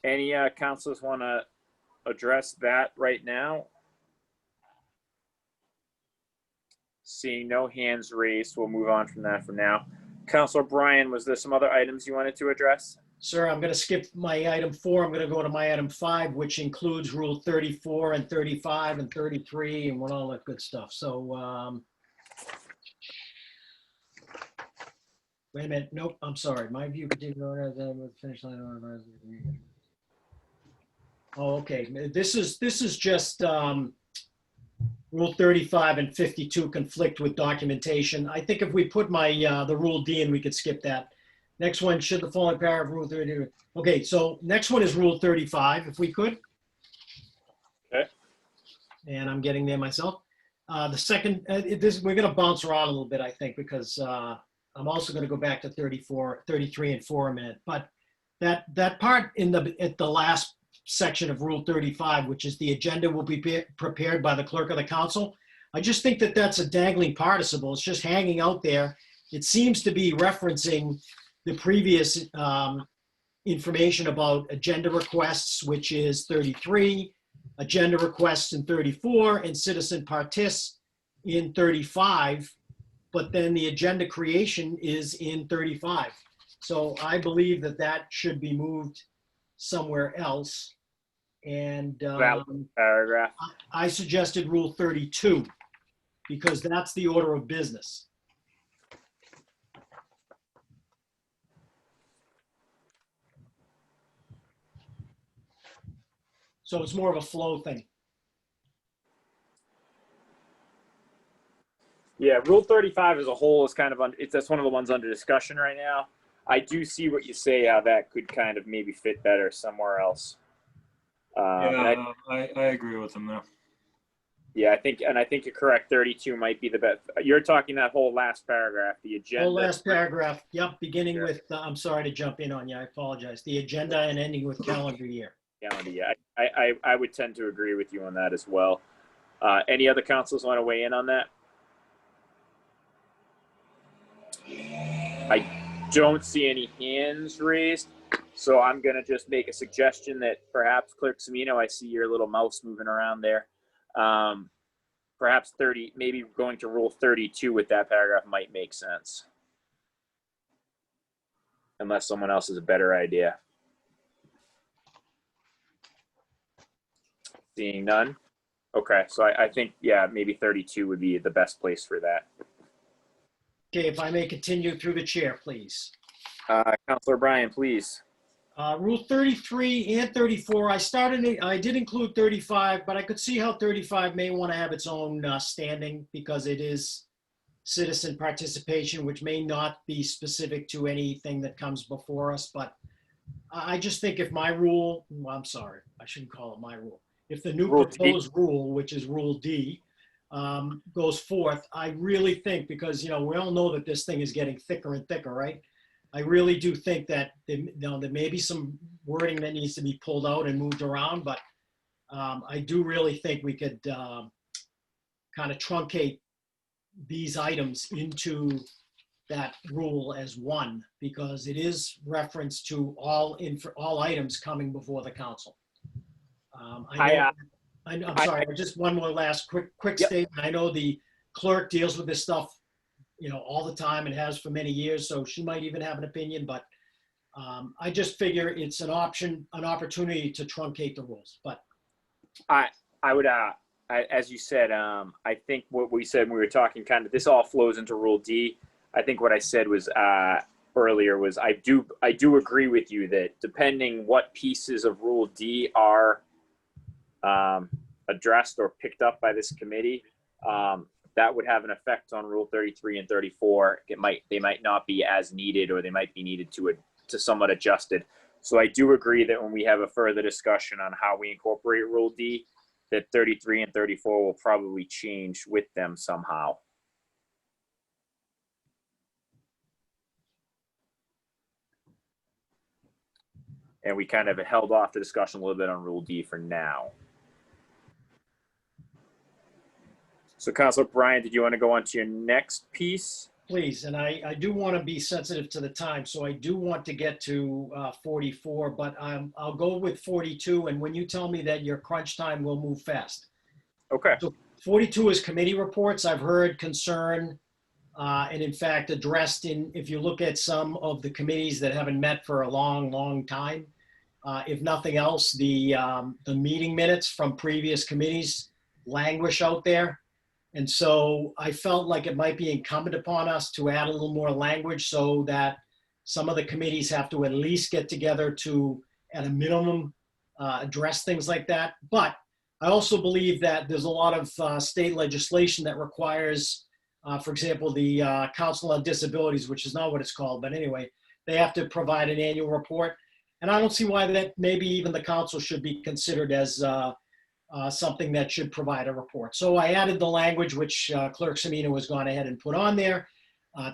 Any councilors want to address that right now? Seeing no hands raised, we'll move on from that for now. Councilor O'Brien, was there some other items you wanted to address? Sir, I'm going to skip my item 4. I'm going to go to my item 5, which includes Rule 34 and 35 and 33 and all that good stuff. So, wait a minute. Nope, I'm sorry. My view continued on with finish line. Oh, okay. This is just Rule 35 and 52 conflict with documentation. I think if we put my the Rule D in, we could skip that. Next one, should the following paragraph Rule 30. Okay, so next one is Rule 35, if we could. Okay. And I'm getting there myself. The second, we're going to bounce around a little bit, I think, because I'm also going to go back to 34, 33, and 4 a minute. But that part at the last section of Rule 35, which is the agenda will be prepared by the clerk of the council. I just think that that's a dangling participle. It's just hanging out there. It seems to be referencing the previous information about agenda requests, which is 33, agenda requests in 34, and citizen partis in 35, but then the agenda creation is in 35. So I believe that should be moved somewhere else. And paragraph. I suggested Rule 32 because that's the order of business. So it's more of a flow thing. Yeah, Rule 35 as a whole is kind of that's one of the ones under discussion right now. I do see what you say, how that could kind of maybe fit better somewhere else. I agree with him there. Yeah, I think you're correct. 32 might be the best. You're talking that whole last paragraph, the agenda. Whole last paragraph. Yep, beginning with. I'm sorry to jump in on you. I apologize. The agenda and ending with calendar year. Calendar year. I would tend to agree with you on that as well. Any other councils want to weigh in on that? I don't see any hands raised, so I'm going to just make a suggestion that perhaps Clerk Semino, I see your little mouse moving around there. Perhaps maybe going to Rule 32 with that paragraph might make sense. Unless someone else has a better idea. Seeing none. Okay, so I think, yeah, maybe 32 would be the best place for that. Okay, if I may continue through the chair, please. Councilor O'Brien, please. Rule 33 and 34, I did include 35, but I could see how 35 may want to have its own standing because it is citizen participation, which may not be specific to anything that comes before us, but I just think if my rule, well, I'm sorry, I shouldn't call it my rule. If the new Rule D. proposed rule, which is Rule D, goes forth, I really think, because, we all know that this thing is getting thicker and thicker, right? I really do think that there may be some wording that needs to be pulled out and moved around, but I do really think we could kind of truncate these items into that rule as one, because it is reference to all items coming before the council. I'm sorry, just one more last quick Yep. statement. I know the clerk deals with this stuff, all the time and has for many years, so she might even have an opinion, but I just figure it's an opportunity to truncate the rules, but. I would, as you said, I think what we said when we were talking, kind of, this all flows into Rule D. I think what I said was earlier was I do agree with you that depending what pieces of Rule D are addressed or picked up by this committee, that would have an effect on Rule 33 and 34. They might not be as needed, or they might be needed to somewhat adjusted. So I do agree that when we have a further discussion on how we incorporate Rule D, that 33 and 34 will probably change with them somehow. And we kind of held off the discussion a little bit on Rule D for now. So Councilor Bryan, did you want to go on to your next piece? Please, and I do want to be sensitive to the time, so I do want to get to 44, but I'll go with 42, and when you tell me that your crunch time, will move fast. Okay. So 42 is committee reports. I've heard concern, and in fact addressed if you look at some of the committees that haven't met for a long time, if nothing else, the meeting minutes from previous committees languish out there. And so I felt like it might be incumbent upon us to add a little more language so that some of the committees have to at least get together to, at a minimum, address things like that. But I also believe that there's a lot of state legislation that requires, for example, the Council on Disabilities, which is not what it's called, but anyway, they have to provide an annual report. And I don't see why that maybe even the council should be considered as something that should provide a report. So I added the language which Clerk Semino has gone ahead and put on there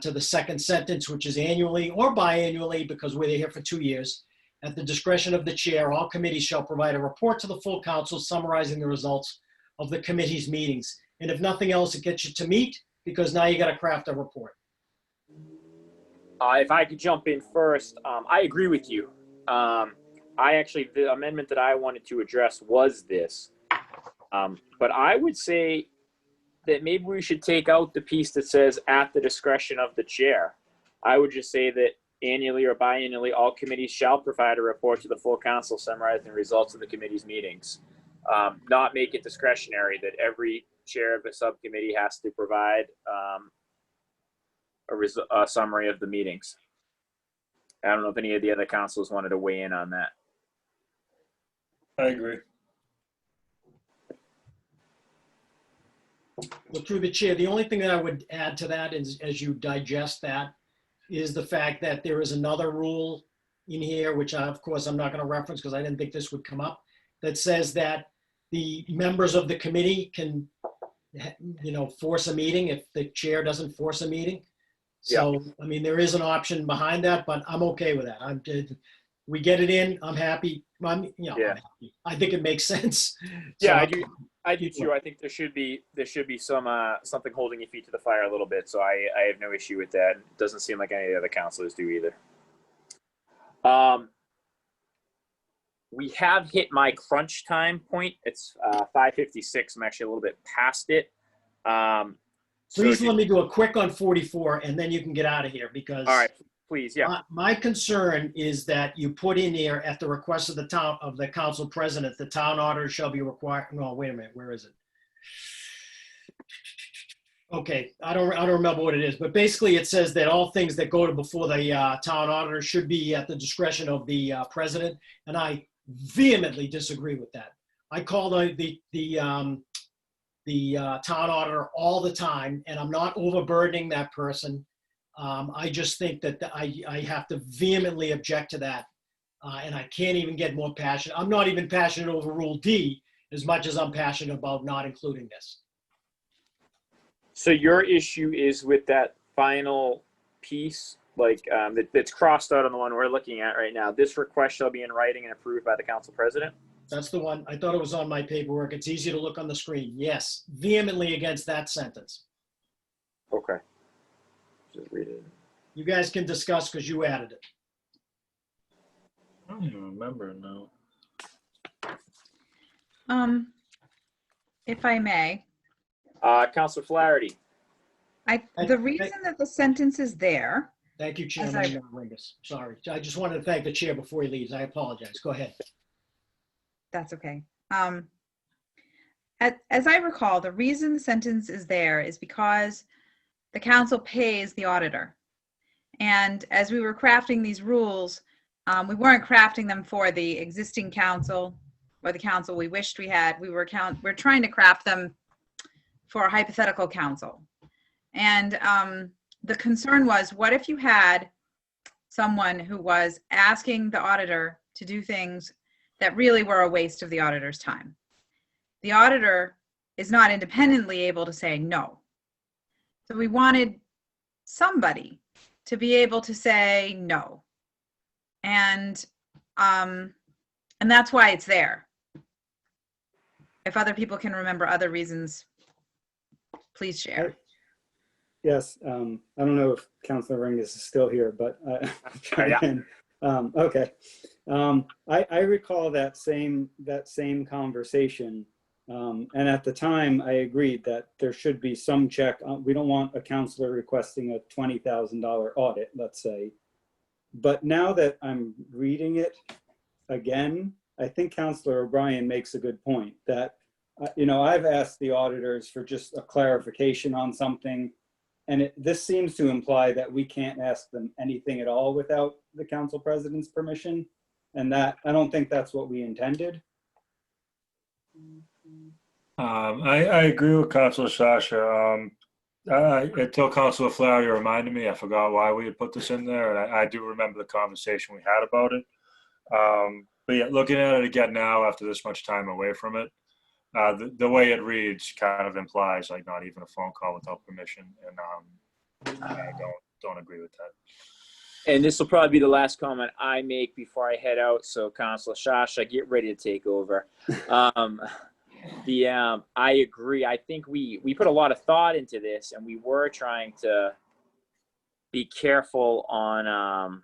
to the second sentence, which is annually or biannually, because we're here for 2 years. At the discretion of the chair, all committees shall provide a report to the full council summarizing the results of the committee's meetings. And if nothing else, it gets you to meet, because now you got to craft a report. If I could jump in first, I agree with you. The amendment that I wanted to address was this. But I would say that maybe we should take out the piece that says at the discretion of the chair. I would just say that annually or biannually, all committees shall provide a report to the full council summarizing the results of the committee's meetings. Not make it discretionary that every chair of a subcommittee has to provide a summary of the meetings. I don't know if any of the other councils wanted to weigh in on that. I agree. Well, through the chair, the only thing that I would add to that is, as you digest that, is the fact that there is another rule in here, which of course I'm not going to reference because I didn't think this would come up, that says that the members of the committee can, force a meeting if the chair doesn't force a meeting. So, I mean, there is an option behind that, but I'm okay with that. We get it in. I'm happy. I'm happy. I think it makes sense. Yeah, So I do too. I think there should be some something holding your feet to the fire a little bit. So I have no issue with that. It doesn't seem like any of the other councilors do either. We have hit my crunch time point. It's 5:56. I'm actually a little bit past it. Please let me do a quick on 44, and then you can get out of here because. All right, please, yeah. My concern is that you put in here at the request of the council president, the town auditor shall be required. No, wait a minute, where is it? Okay, I don't remember what it is, but basically it says that all things that go to before the town auditor should be at the discretion of the president, and I vehemently disagree with that. I call the town auditor all the time, and I'm not overburdening that person. I just think that I have to vehemently object to that. And I can't even get more passionate. I'm not even passionate over Rule D as much as I'm passionate about not including this. So your issue is with that final piece, like that's crossed out on the one we're looking at right now. This request shall be in writing and approved by the council president. That's the one. I thought it was on my paperwork. It's easy to look on the screen. Yes, vehemently against that sentence. Okay. Just read it. You guys can discuss because you added it. I don't even remember now. If I may, Councilor Flaherty. the reason that the sentence is there, Thank you, As Chairman Ringus. Sorry. I just wanted to thank the chair before he leaves. I apologize. Go ahead. that's okay. As I recall, the reason the sentence is there is because the council pays the auditor. And as we were crafting these rules, we weren't crafting them for the existing council or the council we wished we had. We're trying to craft them for a hypothetical council. And the concern was, what if you had someone who was asking the auditor to do things that really were a waste of the auditor's time? The auditor is not independently able to say no. So we wanted somebody to be able to say no. And that's why it's there. If other people can remember other reasons, please share. Yes, I don't know if Councilor Ringus is still here, but I'll try Yeah. again. Okay. I recall that same conversation. And at the time, I agreed that there should be some check. We don't want a councilor requesting a $20,000 audit, let's say. But now that I'm reading it again, I think Councilor O'Brien makes a good point that, I've asked the auditors for just a clarification on something. And this seems to imply that we can't ask them anything at all without the council president's permission. And that, I don't think that's what we intended. I agree with Councilor Sasha. Until Councilor Flaherty reminded me, I forgot why we had put this in there. And I do remember the conversation we had about it. But yeah, looking at it again now after this much time away from it, the way it reads kind of implies like not even a phone call without permission. And I don't agree with that. And this will probably be the last comment I make before I head out. So Councilor Shasha, get ready to take over. I agree. I think we put a lot of thought into this, and we were trying to be careful on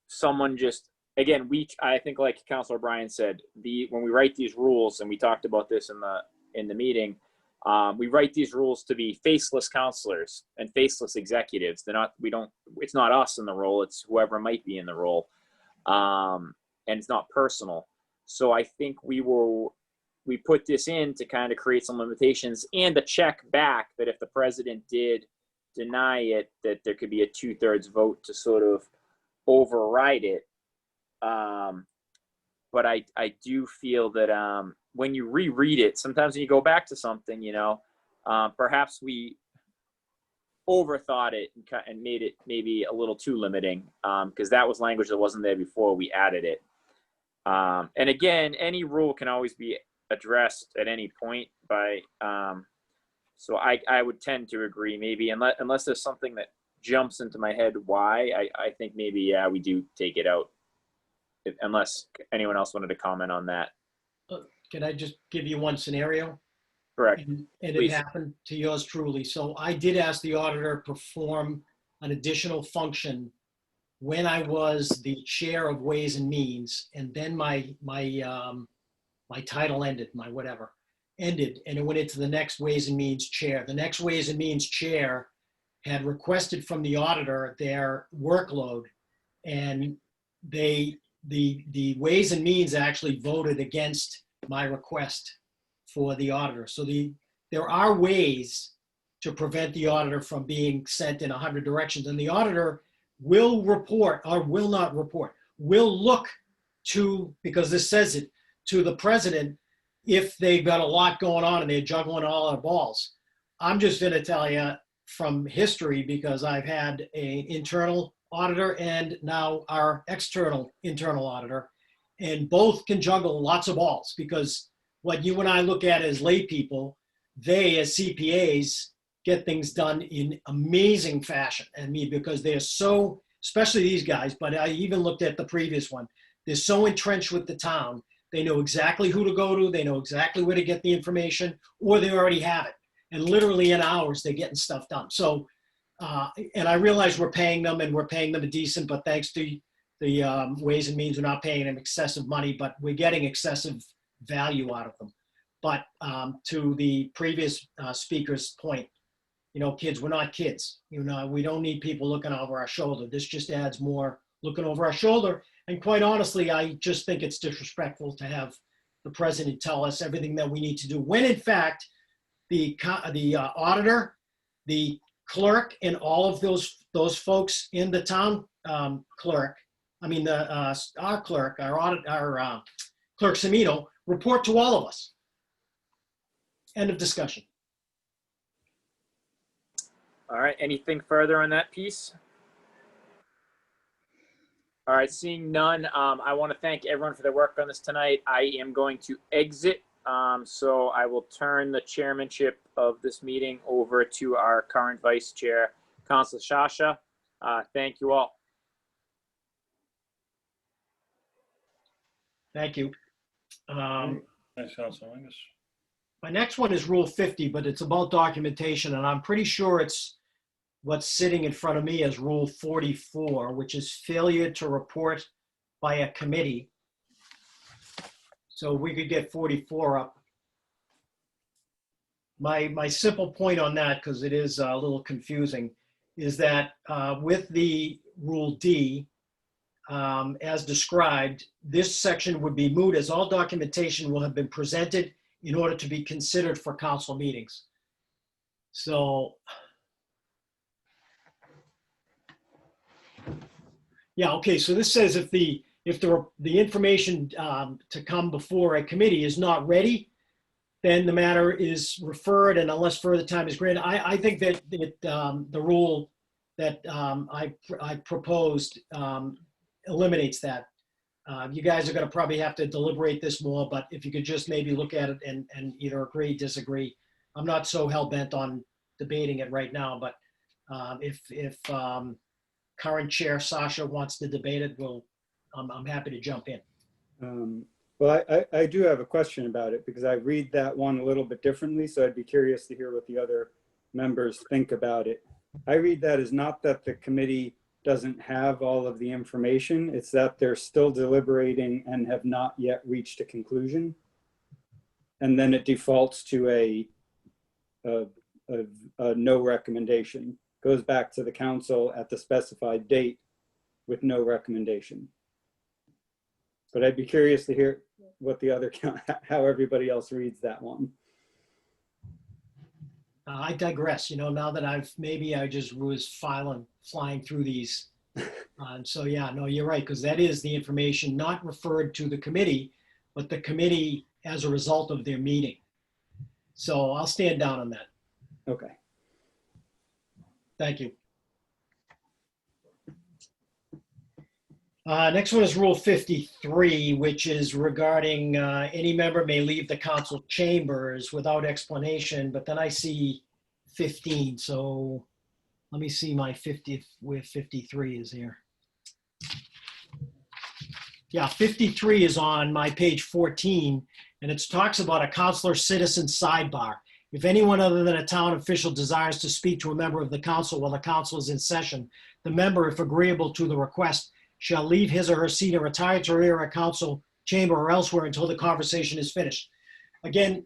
someone just, again, I think like Councilor Bryan said, when we write these rules, and we talked about this in the meeting, we write these rules to be faceless counselors and faceless executives. It's not us in the role, it's whoever might be in the role. And it's not personal. So I think we put this in to kind of create some limitations and a check back that if the president did deny it, that there could be a 2/3 vote to sort of override it. But I do feel that when you reread it, sometimes when you go back to something, perhaps we overthought it and made it maybe a little too limiting, because that was language that wasn't there before we added it. And again, any rule can always be addressed at any point by, so I would tend to agree, maybe unless there's something that jumps into my head why, I think maybe, yeah, we do take it out, unless anyone else wanted to comment on that. Can I just give you one scenario? Correct. And Please. it happened to yours truly. So I did ask the auditor to perform an additional function when I was the chair of Ways and Means, and then my title ended, my whatever ended, and it went into the next Ways and Means chair. The next Ways and Means chair had requested from the auditor their workload, and the Ways and Means actually voted against my request for the auditor. So there are ways to prevent the auditor from being sent in 100 directions, and the auditor will report or will not report, will look to, because this says it, to the president if they've got a lot going on and they're juggling all their balls. I'm just going to tell you from history, because I've had an internal auditor and now our internal auditor. And both can juggle lots of balls, because what you and I look at as lay people, they as CPAs get things done in amazing fashion. I mean, because they're so, especially these guys, but I even looked at the previous one. They're so entrenched with the town. They know exactly who to go to. They know exactly where to get the information, or they already have it. And literally in hours, they're getting stuff done. So, and I realize we're paying them and we're paying them a decent, but thanks to the Ways and Means, we're not paying them excessive money, but we're getting excessive value out of them. But to the previous speaker's point, you know, kids, we're not kids. You know, we don't need people looking over our shoulder. This just adds more looking over our shoulder. And quite honestly, I just think it's disrespectful to have the president tell us everything that we need to do, when in fact, the auditor, the clerk, and all of those folks in the town clerk, I mean, our clerk, our clerk Semino, report to all of us. End of discussion. All right, anything further on that piece? All right, seeing none, I want to thank everyone for their work on this tonight. I am going to exit, so I will turn the chairmanship of this meeting over to our current vice chair, Councilor Shasha. Thank you all. Thank you. Thanks, Councilor Angus. My next one is Rule 50, but it's about documentation, and I'm pretty sure it's what's sitting in front of me as Rule 44, which is failure to report by a committee. So we could get 44 up. My simple point on that, because it is a little confusing, is that with the Rule D, as described, this section would be moot as all documentation will have been presented in order to be considered for council meetings. So, yeah, okay, so this says if the information to come before a committee is not ready, then the matter is referred, and unless further time is granted, I think that the rule that I proposed eliminates that. You guys are going to probably have to deliberate this more, but if you could just maybe look at it and either agree, disagree. I'm not so hell-bent on debating it right now, but if current chair Sasha wants to debate it, I'm happy to jump in. Well, I do have a question about it, because I read that one a little bit differently, so I'd be curious to hear what the other members think about it. I read that as not that the committee doesn't have all of the information, it's that they're still deliberating and have not yet reached a conclusion. And then it defaults to a no recommendation, goes back to the council at the specified date with no recommendation. But I'd be curious to hear what the other, how everybody else reads that one. I digress. You know, now that I just was flying through these. So yeah, no, you're right, because that is the information not referred to the committee, but the committee as a result of their meeting. So I'll stand down on that. Okay. Thank you. Next one is Rule 53, which is regarding any member may leave the council chambers without explanation, but then I see 15. So let me see my 50, where 53 is here. Yeah, 53 is on my page 14, and it talks about a councilor citizen sidebar. If anyone other than a town official desires to speak to a member of the council while the council is in session, the member, if agreeable to the request, shall leave his or her seat and retire to rear a council chamber or elsewhere until the conversation is finished. Again,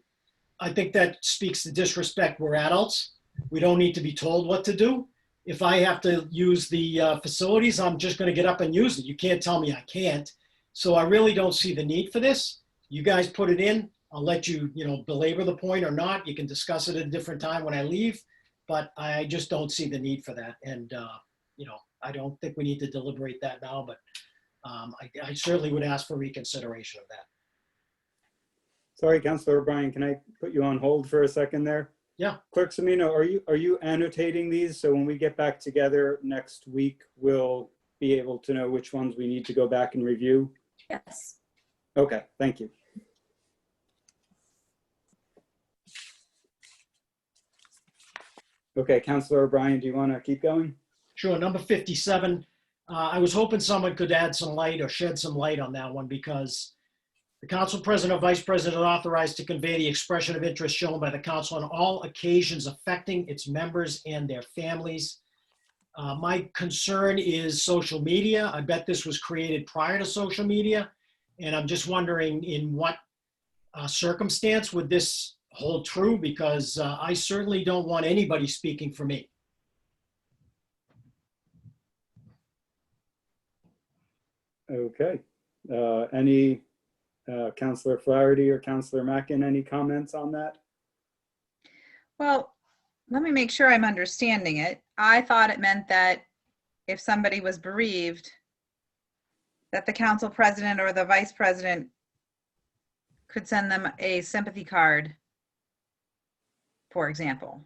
I think that speaks to disrespect. We're adults. We don't need to be told what to do. If I have to use the facilities, I'm just going to get up and use it. You can't tell me I can't. So I really don't see the need for this. You guys put it in. I'll let you, belabor the point or not. You can discuss it at a different time when I leave, but I just don't see the need for that. And, I don't think we need to deliberate that now, but I certainly would ask for reconsideration of that. Sorry, Councilor O'Brien, can I put you on hold for a second there? Yeah. Clerk Semino, are you annotating these? So when we get back together next week, we'll be able to know which ones we need to go back and review? Yes. Okay, thank you. Okay, Councilor O'Brien, do you want to keep going? Sure, number 57. I was hoping someone could add some light or shed some light on that one, because the council president or vice president are authorized to convey the expression of interest shown by the council on all occasions affecting its members and their families. My concern is social media. I bet this was created prior to social media. And I'm just wondering in what circumstance would this hold true? Because I certainly don't want anybody speaking for me. Okay. Any Councilor Flaherty or Councilor Mackin, any comments on that? Well, let me make sure I'm understanding it. I thought it meant that if somebody was bereaved, that the council president or the vice president could send them a sympathy card, for example,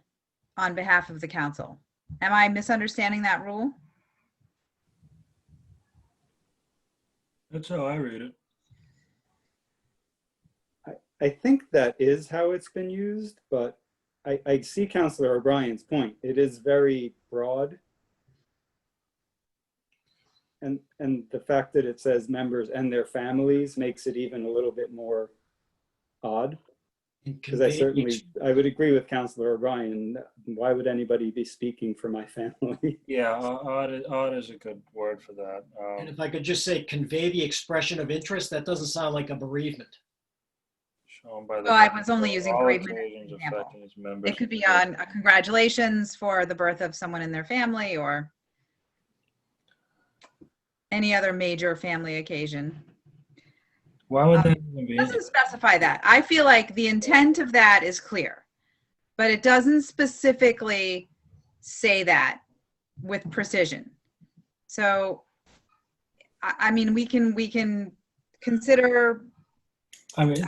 on behalf of the council. Am I misunderstanding that rule? That's how I read it. I think that is how it's been used, but I see Councilor O'Brien's point. It is very broad. And the fact that it says members and their families makes it even a little bit more odd. Because I would agree with Councilor O'Brien. Why would anybody be speaking for my family? Yeah, odd is a good word for that. And if I could just say, convey the expression of interest, that doesn't sound like a bereavement. Shown by the Well, I was only using all bereavement as an occasions example. affecting its members. It could be on a congratulations for the birth of someone in their family or any other major family occasion. Why would that even be? It doesn't specify that. I feel like the intent of that is clear, but it doesn't specifically say that with precision. So, I mean, we can consider I mean,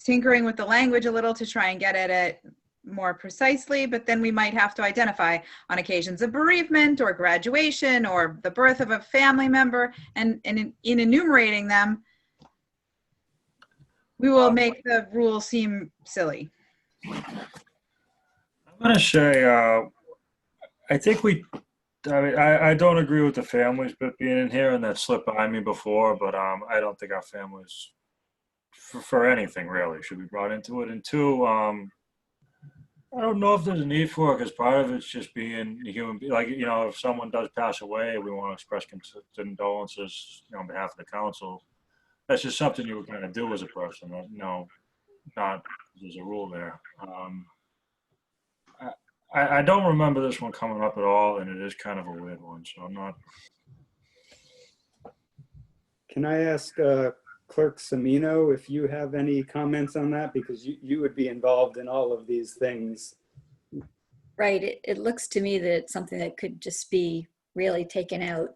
tinkering with the language a little to try and get at it more precisely, but then we might have to identify on occasions of bereavement or graduation or the birth of a family member, and in enumerating them, we will make the rule seem silly. I'm going to say, I think I don't agree with the families but being in here, and that slipped by me before, but I don't think our families, for anything really, should be brought into it. And two, I don't know if there's a need for it, because part of it's just being a human being. Like, you know, if someone does pass away, we want to express condolences, on behalf of the council. That's just something you would kind of do as a person. Not there's a rule there. I don't remember this one coming up at all, and it is kind of a weird one, so I'm not. Can I ask Clerk Semino if you have any comments on that? Because you would be involved in all of these things. Right. It looks to me that it's something that could just be really taken out.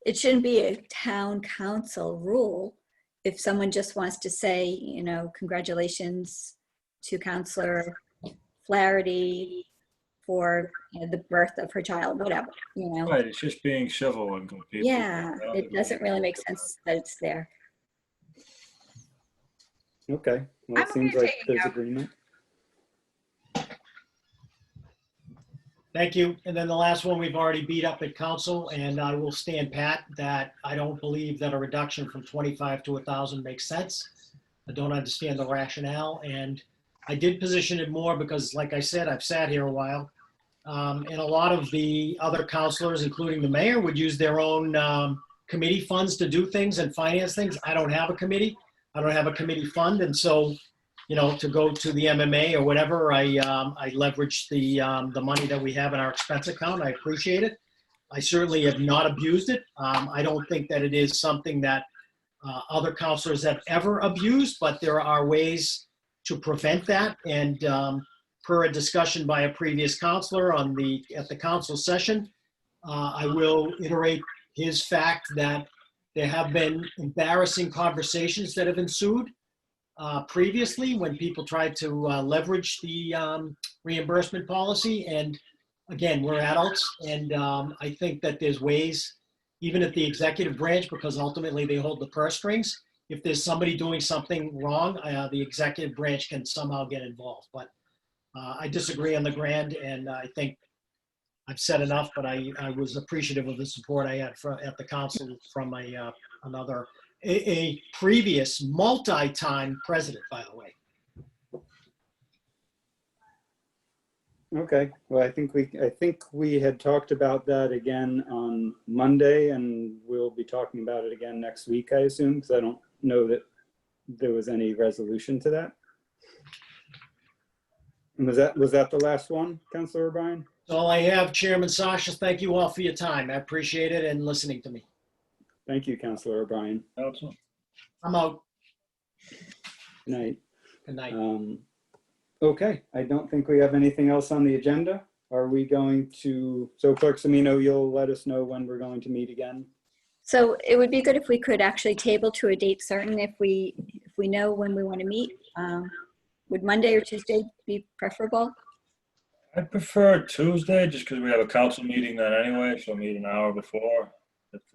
It shouldn't be a town council rule. If someone just wants to say, congratulations to Councilor Flaherty for the birth of her child, whatever, Right, it's just being civil and people. Yeah, it doesn't really make sense that it's there. Okay, well, it seems like there's agreement. Thank you. And then the last one we've already beat up at council, and I will stand pat that I don't believe that a reduction from 25 to 1,000 makes sense. I don't understand the rationale, and I did position it more because, like I said, I've sat here a while, and a lot of the other councilors, including the mayor, would use their own committee funds to do things and finance things. I don't have a committee. I don't have a committee fund, and so, to go to the MMA or whatever, I leverage the money that we have in our expense account. I appreciate it. I certainly have not abused it. I don't think that it is something that other councilors have ever abused, but there are ways to prevent that. And per a discussion by a previous councilor at the council session, I will iterate his fact that there have been embarrassing conversations that have ensued previously when people tried to leverage the reimbursement policy. And again, we're adults, and I think that there's ways, even at the executive branch, because ultimately they hold the purse strings. If there's somebody doing something wrong, the executive branch can somehow get involved. But I disagree on the grand, and I think I've said enough, but I was appreciative of the support I had at the council from a previous multi-time president, by the way. Okay, well, I think we had talked about that again on Monday, and we'll be talking about it again next week, I assume, because I don't know that there was any resolution to that. And was that the last one, Councilor O'Brien? That's all I have, Chairman Sasha. Thank you all for your time. I appreciate it and listening to me. Thank you, Councilor O'Brien. Council? I'm out. Good night. Good night. Okay, I don't think we have anything else on the agenda. Are we going to, so Clerk Semino, you'll let us know when we're going to meet again? So it would be good if we could actually table to a date certain if we know when we want to meet. Would Monday or Tuesday be preferable? I prefer Tuesday just because we have a council meeting then anyway, so meet an hour before.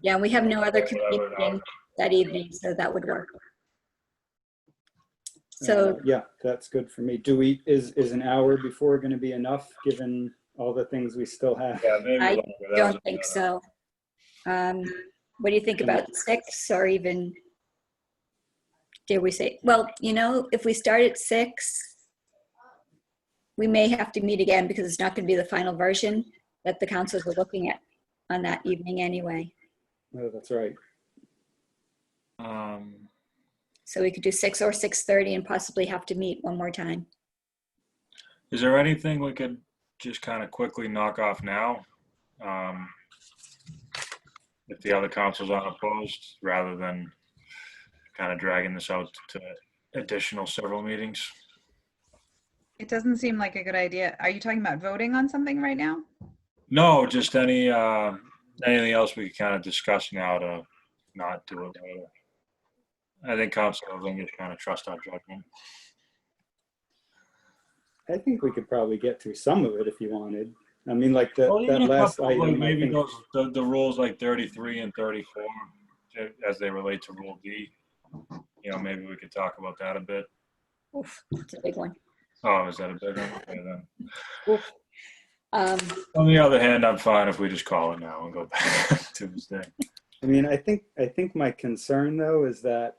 Yeah, and we have no other Whatever, committee an hour. meeting that evening, so that would work. So Yeah, that's good for me. Is an hour before going to be enough, given all the things we still have? Yeah, maybe I longer. That don't doesn't think matter. so. What do you think about 6 or even, dare we say, well, if we start at 6, we may have to meet again because it's not going to be the final version that the councils are looking at on that evening anyway. Oh, that's right. So we could do 6 or 6:30 and possibly have to meet one more time. Is there anything we could just kind of quickly knock off now? If the other councils aren't opposed, rather than kind of dragging this out to additional several meetings? It doesn't seem like a good idea. Are you talking about voting on something right now? No, just anything else we could kind of discuss now to not do it later. I think Councilor Lingers kind of trust our judgment. I think we could probably get through some of it if you wanted. I mean, like that Well, even a last couple, like item, I maybe think. the rules like 33 and 34 as they relate to Rule D. Maybe we could talk about that a bit. Oof, it's a big one. Oh, is that a big one? Okay, then. Oof. On the other hand, I'm fine if we just call it now and go back Tuesday. I mean, I think my concern though is that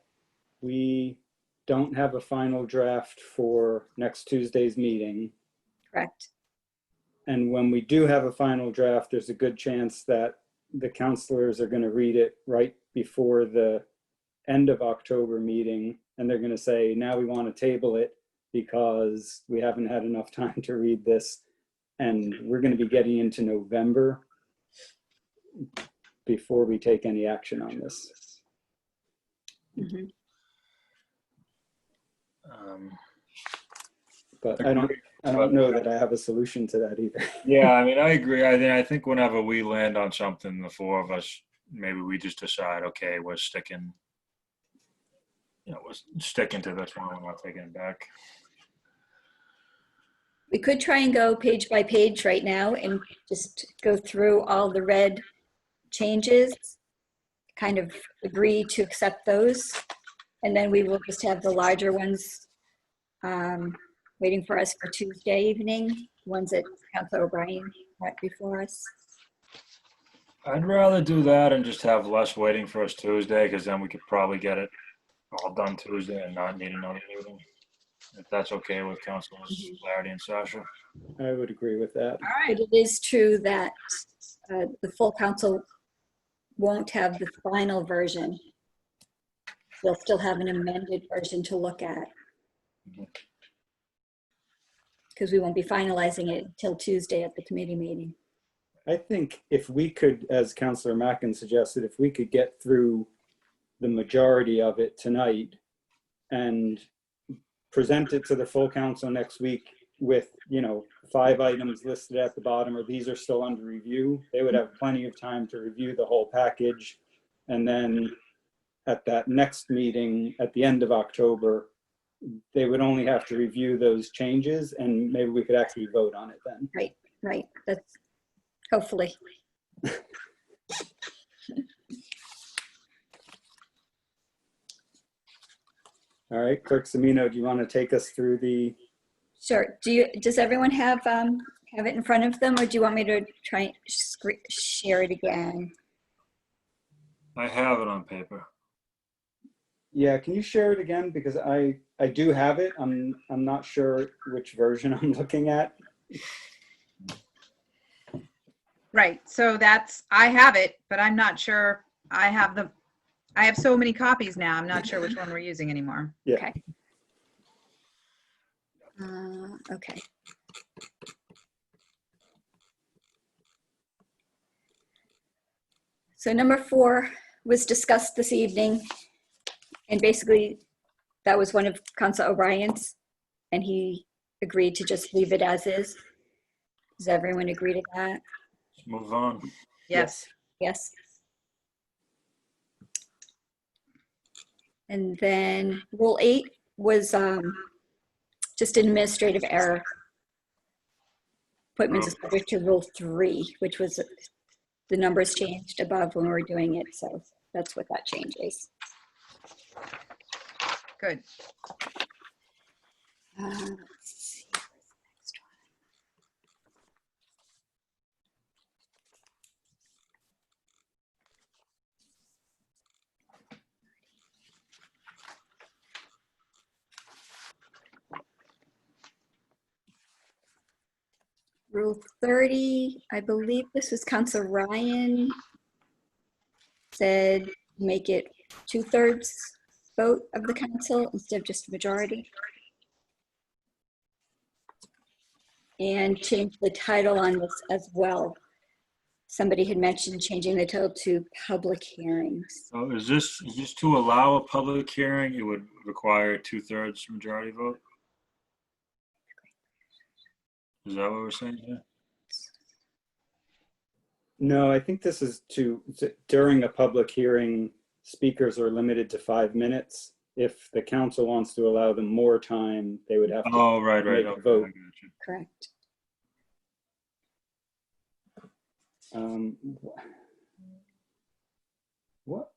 we don't have a final draft for next Tuesday's meeting. Correct. And when we do have a final draft, there's a good chance that the councilors are going to read it right before the end of October meeting. And they're going to say, now we want to table it because we haven't had enough time to read this. And we're going to be getting into November before we take any action on this. Mm-hmm. But I don't know that I have a solution to that either. Yeah, I mean, I agree. I think whenever we land on something, the four of us, maybe we just decide, okay, we're sticking to this one. We're not taking it back. We could try and go page by page right now and just go through all the red changes, kind of agree to accept those. And then we will just have the larger ones waiting for us for Tuesday evening, ones that Councilor O'Brien brought before us. I'd rather do that and just have less waiting for us Tuesday, because then we could probably get it all done Tuesday and not need another meeting. If that's okay with Councilors Flaherty and Sasha. I would agree with that. All right. It is true that the full council won't have the final version. They'll still have an amended version to look at. Because we won't be finalizing it until Tuesday at the committee meeting. I think if we could, as Councilor Mackin suggested, if we could get through the majority of it tonight and present it to the full council next week with, 5 items listed at the bottom, or these are still under review, they would have plenty of time to review the whole package. And then at that next meeting at the end of October, they would only have to review those changes and maybe we could actually vote on it then. Right. hopefully. All right, Clerk Semino, do you want to take us through the, Sure. Does everyone have it in front of them, or do you want me to try and share it again? I have it on paper. yeah, can you share it again? Because I do have it. I'm not sure which version I'm looking at. Right. So I have it, but I'm not sure. I have so many copies now. I'm not sure which one we're using anymore. Yeah. Okay. Okay. So number 4 was discussed this evening, and basically that was one of Council O'Brien's, and he agreed to just leave it as is. Does everyone agree to that? Let's move on. Yes. Yes. And then Rule 8 was just administrative error. Appointments is subject to Rule 3, which was the numbers changed above when we were doing it. So that's what that change is. Good. Let's see. Where's the next one? Rule 30, I believe this was Council Ryan, said make it 2/3 vote of the council instead of just a majority. And change the title on this as well. Somebody had mentioned changing the title to public hearings. So is this to allow a public hearing? It would require 2/3 majority vote? Is that what we're saying here? No, I think this is during a public hearing, speakers are limited to 5 minutes. If the council wants to allow them more time, they would have to Oh, right. make a Okay, vote. I got you. Correct. What?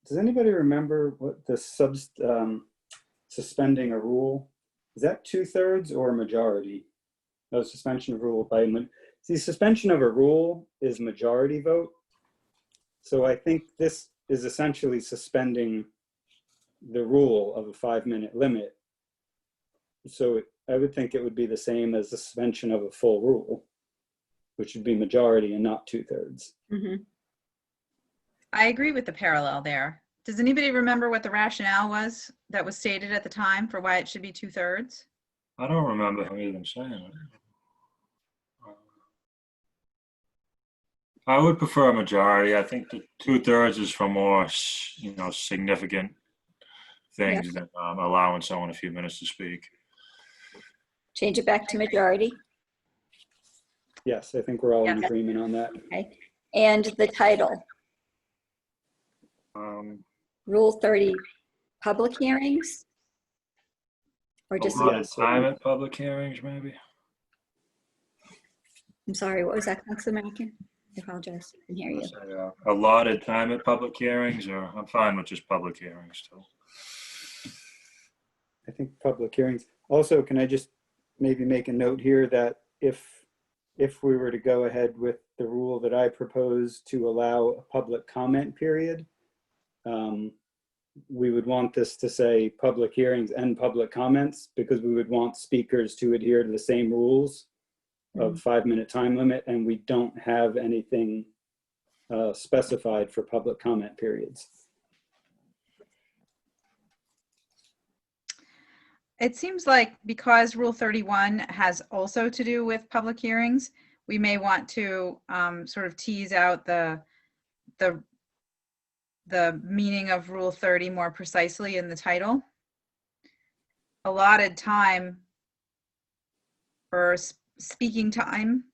Does anybody remember what the suspending a rule? Is that 2/3 or a majority? No, suspension of rule by, see, suspension of a rule is majority vote. So I think this is essentially suspending the rule of a 5-minute limit. So I would think it would be the same as the suspension of a full rule, which would be majority and not 2/3. Mm-hmm. I agree with the parallel there. Does anybody remember what the rationale was that was stated at the time for why it should be 2/3? I don't remember him even saying it. I would prefer a majority. I think the 2/3 is for more, significant things than allowing someone a few minutes to speak. Change it back to majority. Yes, I think we're all in Yeah. agreement on that. Okay. And the title, Rule 30, public hearings? Or just, Allotted Yes. time at public hearings, maybe? I'm sorry, what was that, Councilor Mackin? I apologize, I didn't hear you. Say, allotted time at public hearings, or I'm fine with just public hearings too. I think public hearings. Also, can I just maybe make a note here that if we were to go ahead with the rule that I propose to allow a public comment period, we would want this to say public hearings and public comments, because we would want speakers to adhere to the same rules of 5-minute time limit, and we don't have anything specified for public comment periods. It seems like because Rule 31 has also to do with public hearings, we may want to sort of tease out the meaning of Rule 30 more precisely in the title. Allotted time or speaking time.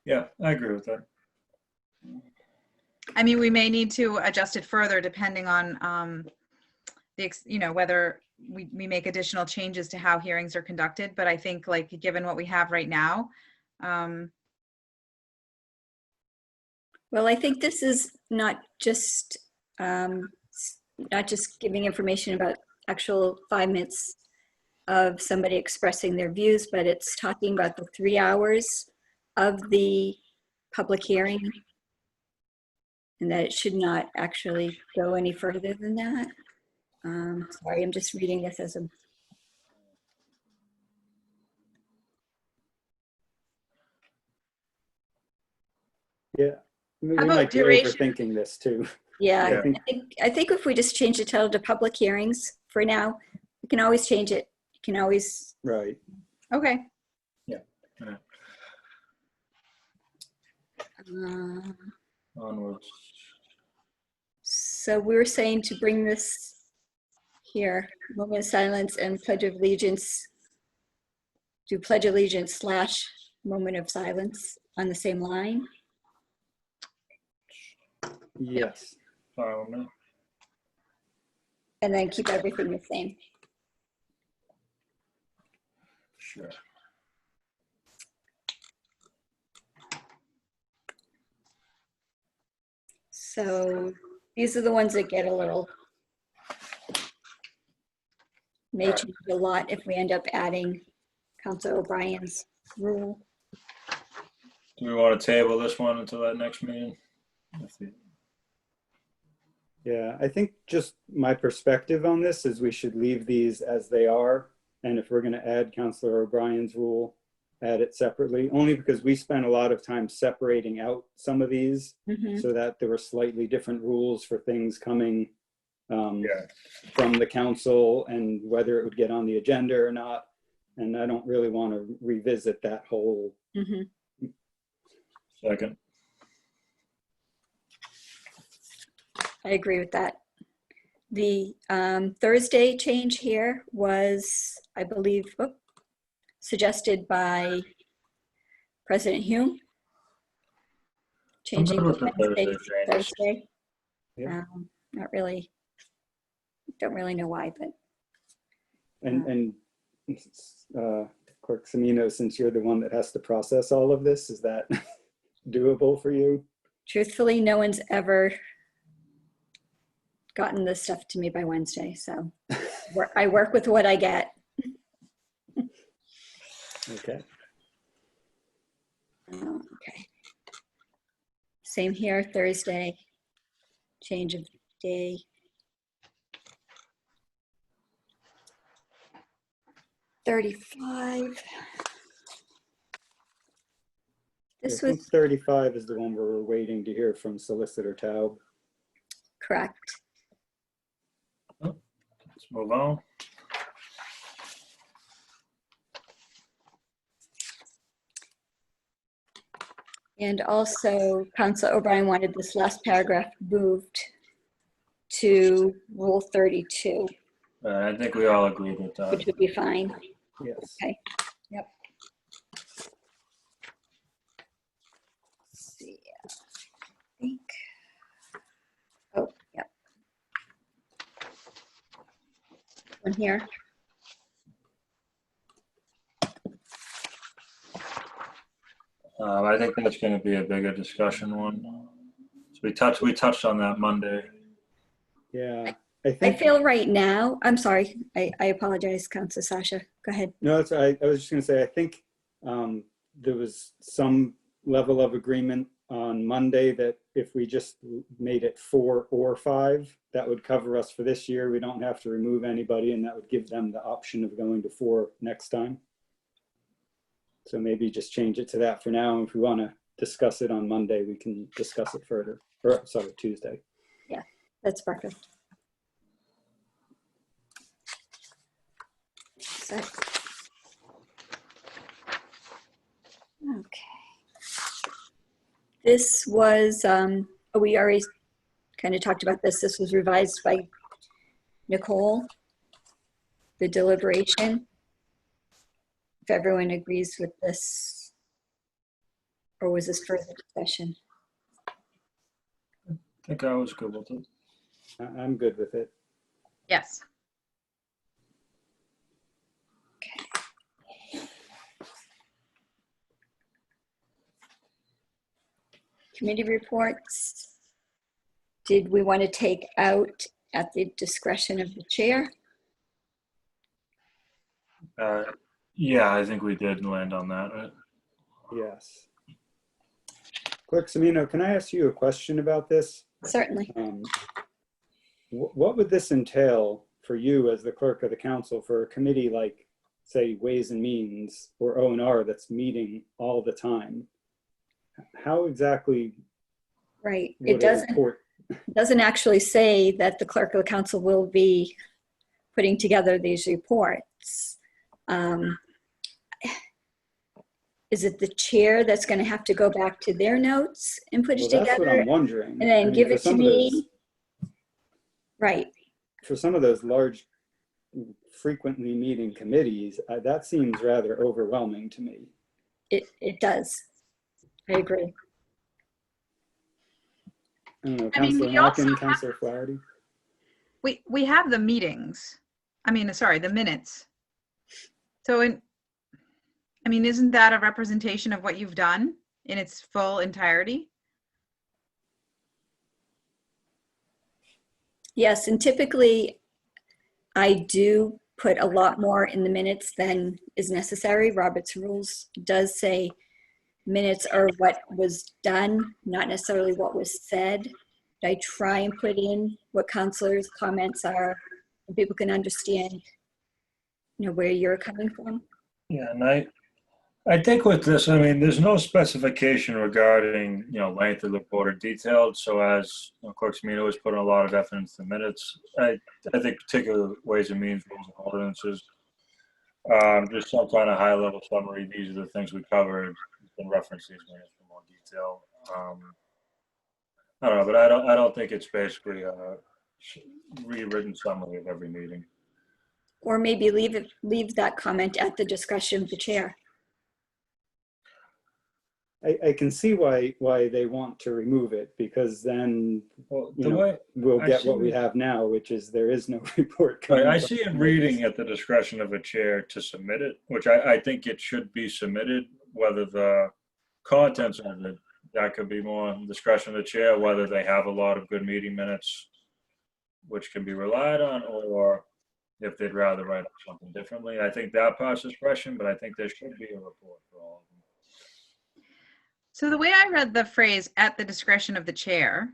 Yeah, I agree with that. I mean, we may need to adjust it further depending on whether we make additional changes to how hearings are conducted. But I think like given what we have right now, Well, I think this is not just giving information about actual 5 minutes of somebody expressing their views, but it's talking about the 3 hours of the public hearing, and that it should not actually go any further than that. Sorry, I'm just reading this as a. Yeah. We How about might be duration? overthinking this too. Yeah, Yeah. I think if we just change the title to public hearings for now, we can always change it. You can always. Right. okay. Onwards. So we were saying to bring this here, moment of silence and pledge of allegiance, do pledge allegiance / moment of silence on the same line. Yes. Fine with me. And then keep everything the same. Sure. So these are the ones that get a little, may change a lot if we end up adding Councilor O'Brien's rule. Do we want to table this one until that next meeting? Yeah, I think just my perspective on this is we should leave these as they are. And if we're going to add Councilor O'Brien's rule, add it separately, only because we spent a lot of time separating out some of these so that there were slightly different rules for things coming from the council and whether it would get on the agenda or not. And I don't really want to revisit that whole. Second. I agree with that. The Thursday change here was, I believe, suggested by President Hume. Changing with the Wednesday Thursday to changes. Thursday. Yeah. Not really, don't really know why, but. And Clerk Semino, since you're the one that has to process all of this, is that doable for you? Truthfully, no one's ever gotten this stuff to me by Wednesday, so I work with what I get. Okay. Okay. Same here, Thursday, change of day. $35. This I think was 35 is the one where we're waiting to hear from Solicitor Taub. correct. Let's move on. And also, Councilor O'Brien wanted this last paragraph moved to Rule 32, I think we all agreed with that. which would be fine. Yes. Okay. Yep. Let's see. I think. Oh, yep. One here. I think that's going to be a bigger discussion one. So we touched on that Monday. Yeah. I I think, feel right now, I'm sorry, I apologize, Councilor Sasha. Go ahead. no, it's, I was just going to say, I think there was some level of agreement on Monday that if we just made it 4 or 5, that would cover us for this year. We don't have to remove anybody, and that would give them the option of going to 4 next time. So maybe just change it to that for now. If we want to discuss it on Monday, we can discuss it further. Or sorry, Tuesday. Yeah, that's perfect. Okay. This was, we already kind of talked about this. This was revised by Nicole, the deliberation. If everyone agrees with this, or was this further discussion? I think I was good with it. I'm good with it. Yes. Committee reports. Did we want to take out at the discretion of the chair? Yeah, I think we did land on that, right? Yes. Clerk Semino, can I ask you a question about this? Certainly. What would this entail for you as the clerk of the council for a committee like, say, Ways and Means or O&R that's meeting all the time? How exactly Right. would a report? Doesn't actually say that the clerk of the council will be putting together these reports. Is it the chair that's going to have to go back to their notes and put it Well, that's what together I'm wondering. and then give for it to some of those- me? Right. For some of those large, frequently meeting committees, that seems rather overwhelming to me. It does. I agree. I don't know, I mean, Councilor we also Malkin, have- Councilor Flaherty? We have the meetings. I mean, sorry, the minutes. So isn't that a representation of what you've done in its full entirety? Yes, and typically I do put a lot more in the minutes than is necessary. Robert's rules does say minutes are what was done, not necessarily what was said. I try and put in what counselors' comments are, and people can understand, where you're coming from. Yeah, and I think with this, I mean, there's no specification regarding, length of the report or detailed. So as Clerk Semino has put in a lot of effort into the minutes, I think particular Ways and Means, rules and ordinances, just some kind of high level summary. These are the things we covered and reference these minutes in more detail. I don't know, but I don't think it's basically a rewritten summary of every meeting. Or maybe leave that comment at the discretion of the chair. I can see why they want to remove it, because then Well, we'll I get see what we it. have now, which is there is no report coming. I from see it the reading minutes. at the discretion of a chair to submit it, which I think it should be submitted, whether the contents of it, that could be more discretion of the chair, whether they have a lot of good meeting minutes, which can be relied on, or if they'd rather write up something differently. I think that part's discretion, but I think there should be a report for all of them. So the way I read the phrase "at the discretion of the chair"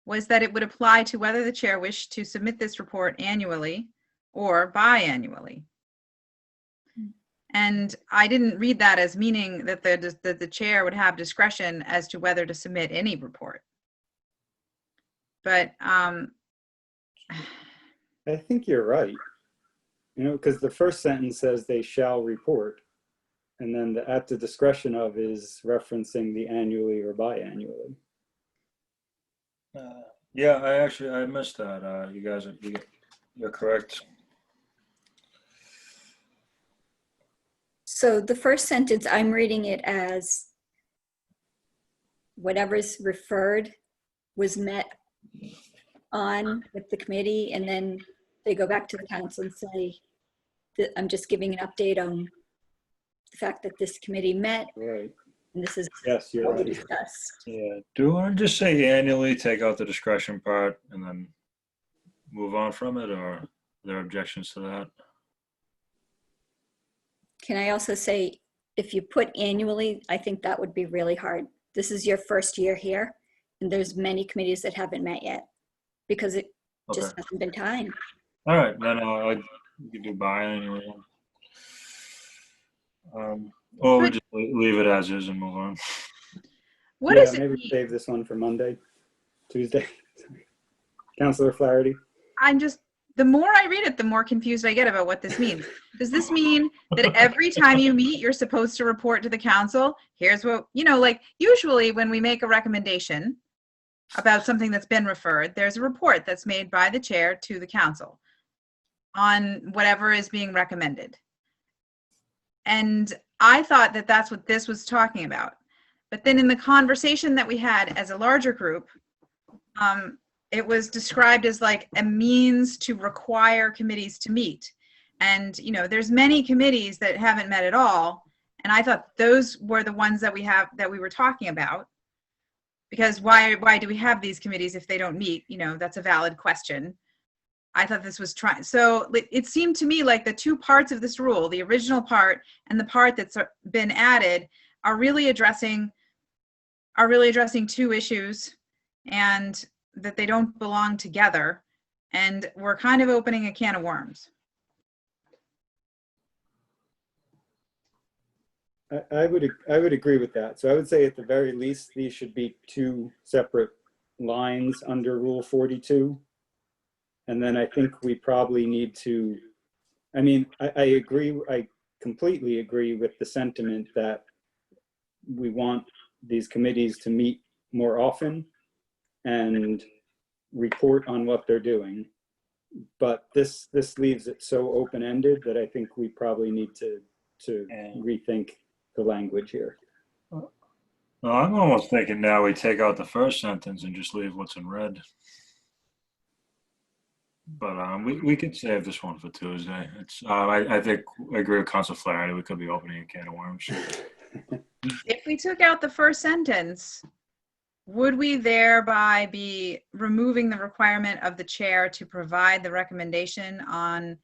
was that it would apply to whether the chair wished to submit this report annually or biannually. And I didn't read that as meaning that the chair would have discretion as to whether to submit any report. But I think you're right. Because the first sentence says they shall report. And then the at the discretion of is referencing the annually or biannually. Yeah, I missed that. You guys, you're correct. So the first sentence, I'm reading it as whatever's referred was met on with the committee, and then they go back to the council and say that I'm just giving an update on the fact that this committee met, Right. and this is Yes, you're what we right. discussed. Yeah. Do you want to just say annually, take out the discretion part, and then move on from it, or are there objections to that? Can I also say, if you put annually, I think that would be really hard. This is your first year here, and there's many committees that haven't met yet because it just Okay. hasn't been time. All right, then we could do biannually. Or we just leave it as is and move on. what Yeah, is it maybe mean? save this one for Monday, Tuesday. Councilor Flaherty. The more I read it, the more confused I get about what this means. Does this mean that every time you meet, you're supposed to report to the council? Here's what, like usually when we make a recommendation about something that's been referred, there's a report that's made by the chair to the council on whatever is being recommended. And I thought that that's what this was talking about. But then in the conversation that we had as a larger group, it was described as like a means to require committees to meet. And, there's many committees that haven't met at all. And I thought those were the ones that we were talking about. because why do we have these committees if they don't meet? You know, that's a valid question. I thought this was trying, so it seemed to me like the two parts of this rule, the original part and the part that's been added, are really addressing two issues, and that they don't belong together, and we're kind of opening a can of worms. I would agree with that. So I would say at the very least, these should be two separate lines under Rule 42. And then I think we probably need to, I mean, I agree, I completely agree with the sentiment that we want these committees to meet more often and report on what they're doing. But this leaves it so open-ended that I think we probably need to rethink the language here. Well, I'm almost thinking now we take out the first sentence and just leave what's in red. But we could save this one for Tuesday. It's I think I agree with Council Flaherty. We could be opening a can of worms. If we took out the first sentence, would we thereby be removing the requirement of the chair to provide the recommendation on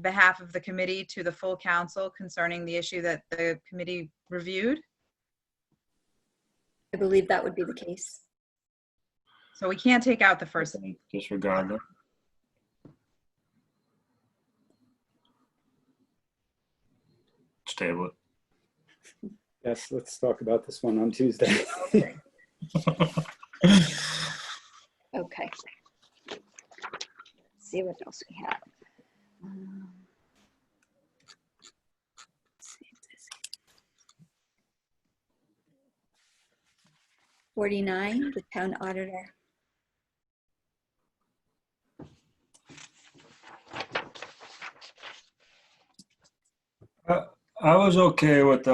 behalf of the committee to the full council concerning the issue that the committee reviewed? I believe that would be the case. So we can't take out the first. Disregard that. Let's table it. Yes, let's talk about this one on Tuesday. Okay. Okay. Let's see what else we have. Let's see if this- 49, the town auditor. I was okay with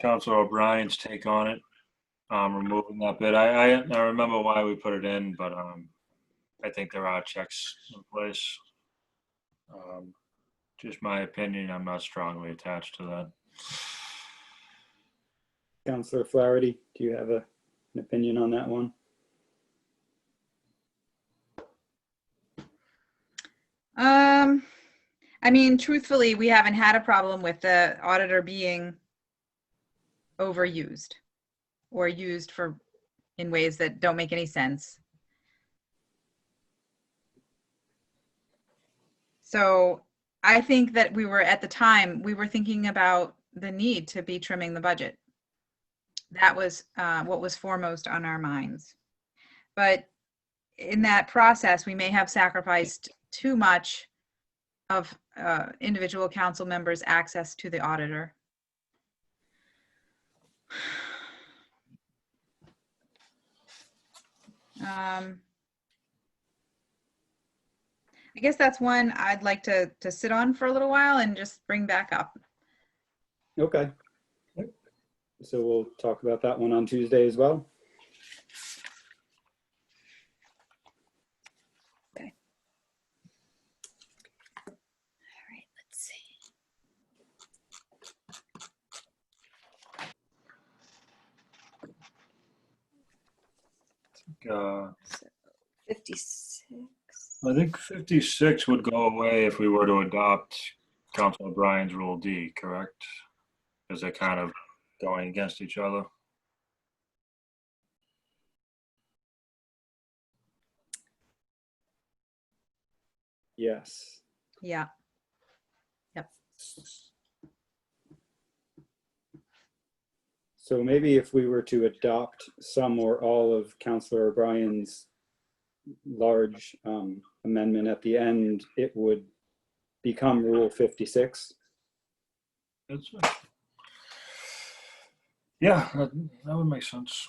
Councilor O'Brien's take on it, removing that bit. I remember why we put it in, but I think there are checks in place. Just my opinion, I'm not strongly attached to that. Councilor Flaherty, do you have an opinion on that one? I mean, truthfully, we haven't had a problem with the auditor being overused or used in ways that don't make any sense. So I think that at the time, we were thinking about the need to be trimming the budget. That was what was foremost on our minds. But in that process, we may have sacrificed too much of individual council members' access to the auditor. I guess that's one I'd like to sit on for a little while and just bring back up. Okay. So we'll talk about that one on Tuesday as well. Okay. All right, let's see. So 56. I think 56 would go away if we were to adopt Councilor O'Brien's Rule D, correct? Because they're kind of going against each other. Yes. Yeah. Yep. So maybe if we were to adopt some or all of Councilor O'Brien's large amendment at the end, it would become Rule 56. That's yeah, that would make sense.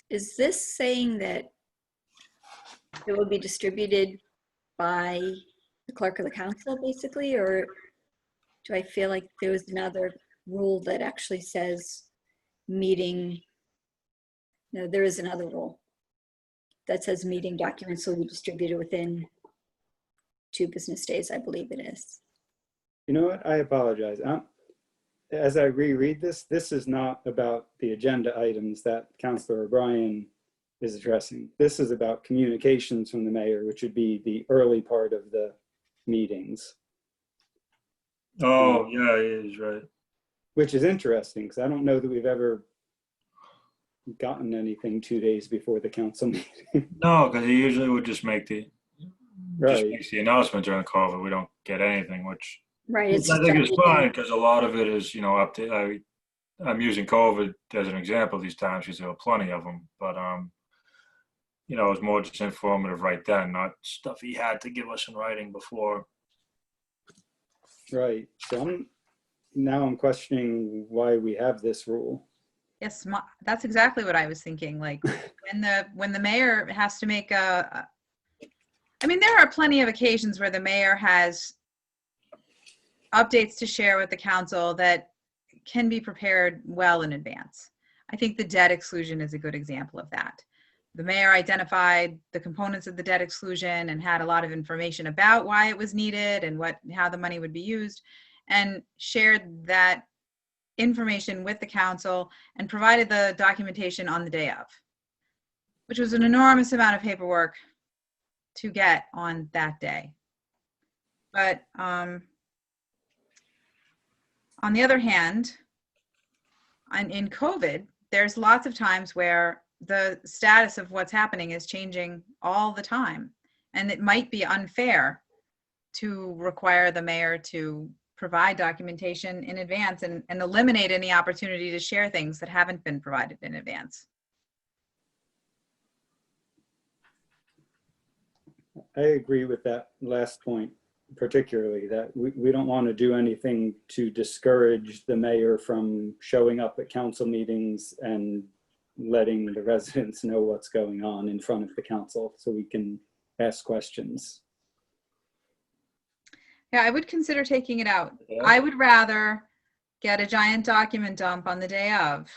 Is this saying that it will be distributed by the clerk of the council, basically, or do I feel like there was another rule that actually says meeting? No, there is another rule that says meeting documents will be distributed within 2 business days, I believe it is. You know what? I apologize. As I reread this, this is not about the agenda items that Councilor O'Brien is addressing. This is about communications from the mayor, which would be the early part of the meetings, Oh, yeah, he's right. which is interesting because I don't know that we've ever gotten anything 2 days before the council meeting. No, because he usually would just make just Right. makes the announcement during COVID. We don't get anything, which Right. It's I just think is everything. fine because a lot of it is, I'm using COVID as an example these times because there were plenty of them, but it was more just informative right then, not stuff he had to give us in writing before. Right. So I'm questioning why we have this rule. Yes, that's exactly what I was thinking. Like when the mayor has to make I mean, there are plenty of occasions where the mayor has updates to share with the council that can be prepared well in advance. I think the debt exclusion is a good example of that. The mayor identified the components of the debt exclusion and had a lot of information about why it was needed and how the money would be used, and shared that information with the council and provided the documentation on the day of, which was an enormous amount of paperwork to get on that day. But on the other hand, in COVID, there's lots of times where the status of what's happening is changing all the time. And it might be unfair to require the mayor to provide documentation in advance and eliminate any opportunity to share things that haven't been provided in advance. I agree with that last point, particularly that we don't want to do anything to discourage the mayor from showing up at council meetings and letting the residents know what's going on in front of the council so we can ask questions. Yeah, I would consider taking it out. Yeah. I would rather get a giant document dump on the day of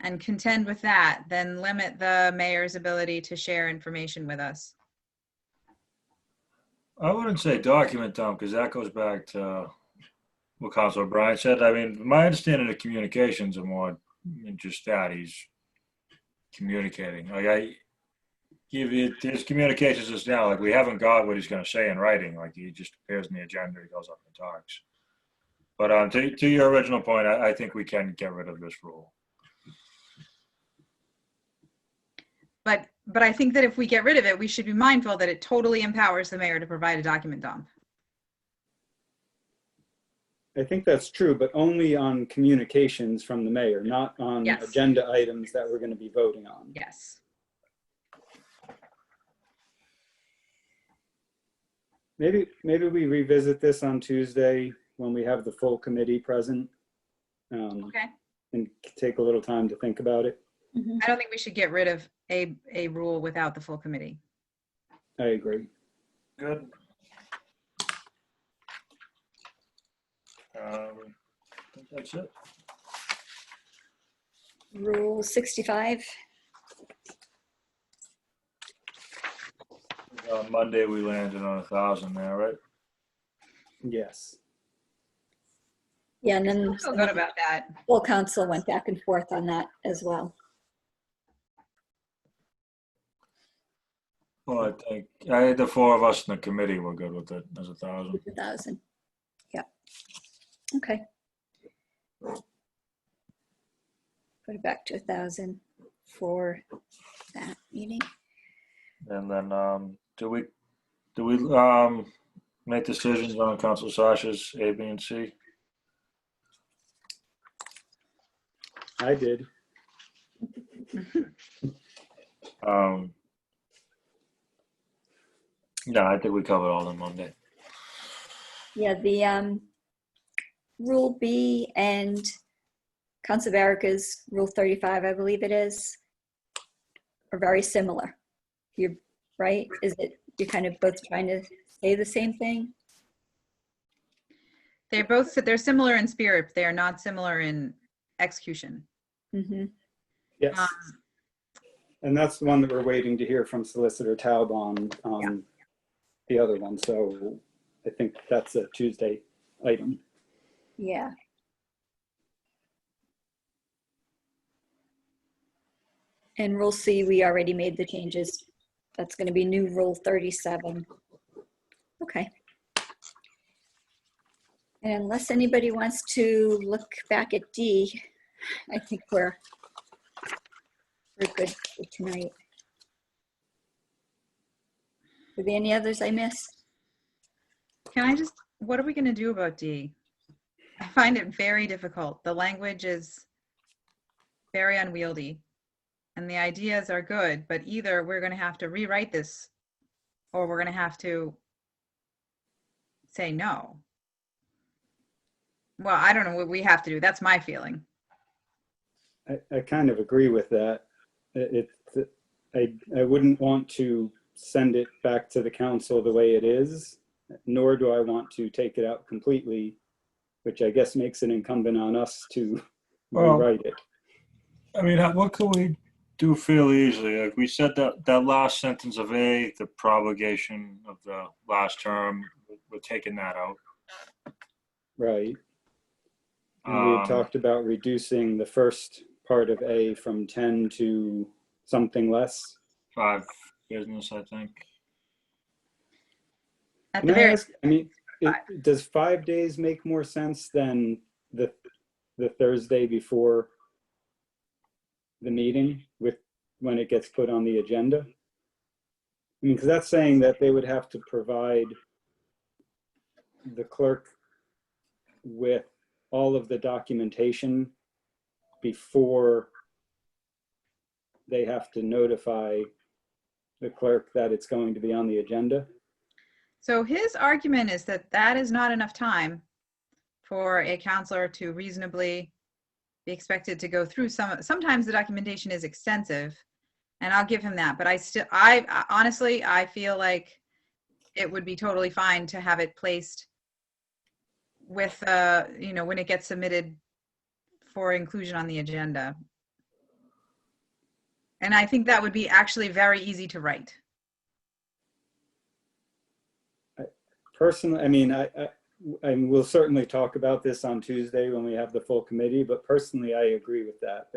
and contend with that than limit the mayor's ability to share information with us. I wouldn't say document dump because that goes back to what Councilor O'Brien said. I mean, my understanding of communications are more than just that. He's communicating. Like his communications is now like we haven't got what he's going to say in writing. Like he just appears in the agenda, he goes up and talks. But to your original point, I think we can get rid of this rule. But I think that if we get rid of it, we should be mindful that it totally empowers the mayor to provide a document dump. I think that's true, but only on communications from the mayor, not on Yes. agenda items that we're going to be voting on. Yes. Maybe we revisit this on Tuesday when we have the full committee present, Okay. and take a little time to think about it. Mhm. I don't think we should get rid of a rule without the full committee. I agree. Good. I think that's it. Rule 65. On Monday, we landed on 1,000 there, right? Yes. Yeah, and I then feel good about that. full council went back and forth on that as well. Well, I think the four of us in the committee were good with it. There's 1,000. 1,000. Yeah. Okay. Put it back to 1,000 for that meeting. And then, do we make decisions on Council Sasha's A, B, and C? I did. Yeah, I think we covered all on Monday. Yeah, the Rule B and Council Verica's Rule 35, I believe it is, are very similar. You're right? Is it, you're kind of both trying to say the same thing? They're similar in spirit, but they are not similar in execution. Mm-hmm. Yes. And that's the one that we're waiting to hear from Solicitor Taub on the other one. So I think that's a Tuesday item. Yeah. And Rule C, we already made the changes. That's going to be new Rule 37. Okay. And unless anybody wants to look back at D, I think we're good for tonight. Are there any others I missed? Can I just, what are we going to do about D? I find it very difficult. The language is very unwieldy and the ideas are good, but either we're going to have to rewrite this or we're going to have to say no. Well, I don't know what we have to do. That's my feeling. I kind of agree with that. I wouldn't want to send it back to the council the way it is, nor do I want to take it out completely, which I guess makes it incumbent on us to rewrite it. I mean, what could we do fairly easily? Like we said, that last sentence of A, the promulgation of the last term, we're taking that out. Right. And we had talked about reducing the first part of A from 10 to something less. 5 business, I think. At Can the I very, ask, I mean, does 5 days make more sense than the Thursday before the meeting with when it gets put on the agenda? I mean, because that's saying that they would have to provide the clerk with all of the documentation before they have to notify the clerk that it's going to be on the agenda. so his argument is that that is not enough time for a counselor to reasonably be expected to go through sometimes the documentation is extensive, and I'll give him that, but I honestly, I feel like it would be totally fine to have it placed with, when it gets submitted for inclusion on the agenda. And I think that would be actually very easy to write. Personally, I mean, I will certainly talk about this on Tuesday when we have the full committee, but personally, I agree with that.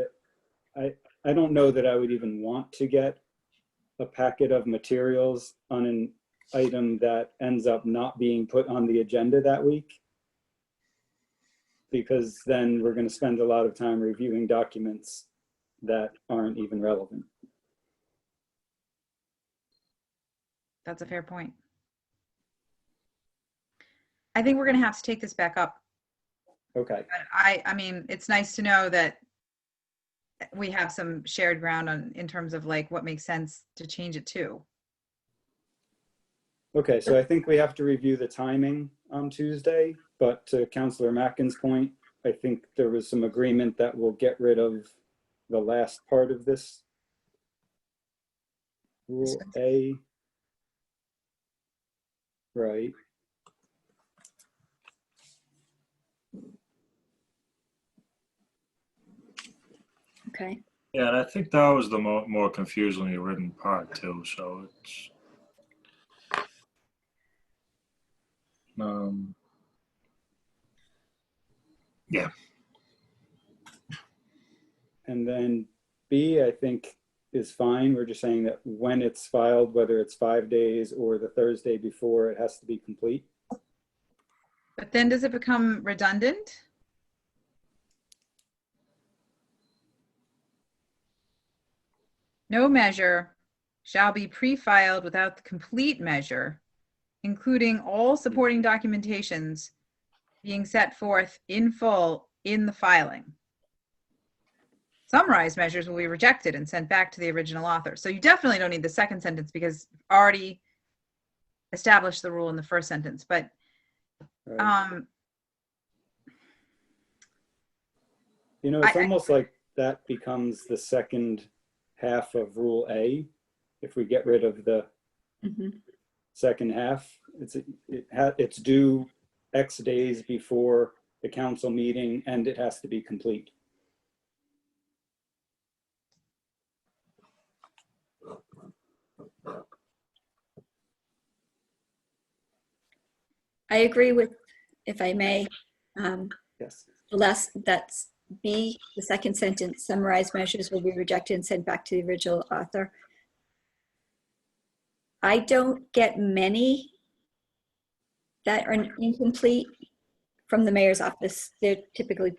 I don't know that I would even want to get a packet of materials on an item that ends up not being put on the agenda that week, because then we're going to spend a lot of time reviewing documents that aren't even relevant. That's a fair point. I think we're going to have to take this back up. Okay. But I mean, it's nice to know that we have some shared ground in terms of like what makes sense to change it to. Okay, so I think we have to review the timing on Tuesday, but to Councillor Mackin's point, I think there was some agreement that we'll get rid of the last part of this Rule A. Right. Okay. Yeah, and I think that was the more confusingly written part too. So it's yeah. And then B, I think, is fine. We're just saying that when it's filed, whether it's 5 days or the Thursday before, it has to be complete. But then does it become redundant? No measure shall be pre-filed without the complete measure, including all supporting documentations being set forth in full in the filing. Summarized measures will be rejected and sent back to the original author. So you definitely don't need the second sentence because you've already established the rule in the first sentence. But Right. You know, it's almost like that becomes the second half of Rule A. If we get rid of the second half, it's due X days before the council meeting, and it has to be complete. I agree with, if I may, Yes. the last, that's B, the second sentence, summarized measures will be rejected and sent back to the original author. I don't get many that are incomplete from the mayor's office. They're typically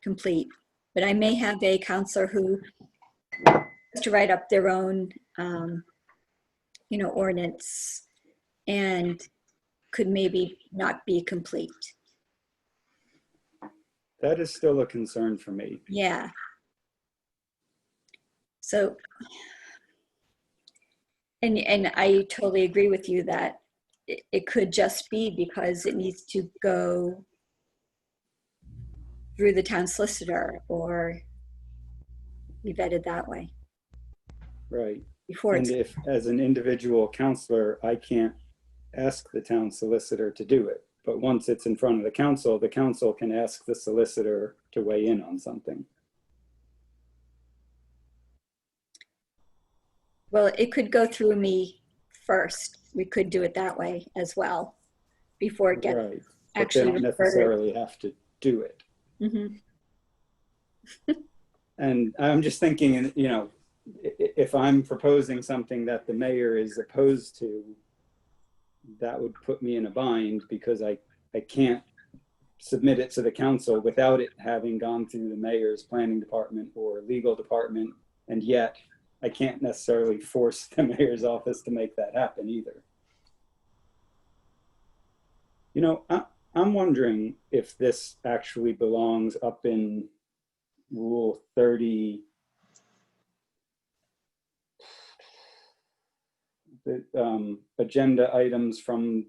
complete, but I may have a counselor who has to write up their own, ordinance and could maybe not be complete. That is still a concern for me. Yeah. So, and I totally agree with you that it could just be because it needs to go through the town solicitor or be vetted that way Right. before And it's, if, as an individual counselor, I can't ask the town solicitor to do it. But once it's in front of the council can ask the solicitor to weigh in on something. well, it could go through me first. We could do it that way as well before it gets Right. But they actually don't referred. necessarily have to do it. Mhm. And I'm just thinking, if I'm proposing something that the mayor is opposed to, that would put me in a bind because I can't submit it to the council without it having gone through the mayor's planning department or legal department. And yet I can't necessarily force the mayor's office to make that happen either. I'm wondering if this actually belongs up in Rule 30, the agenda items from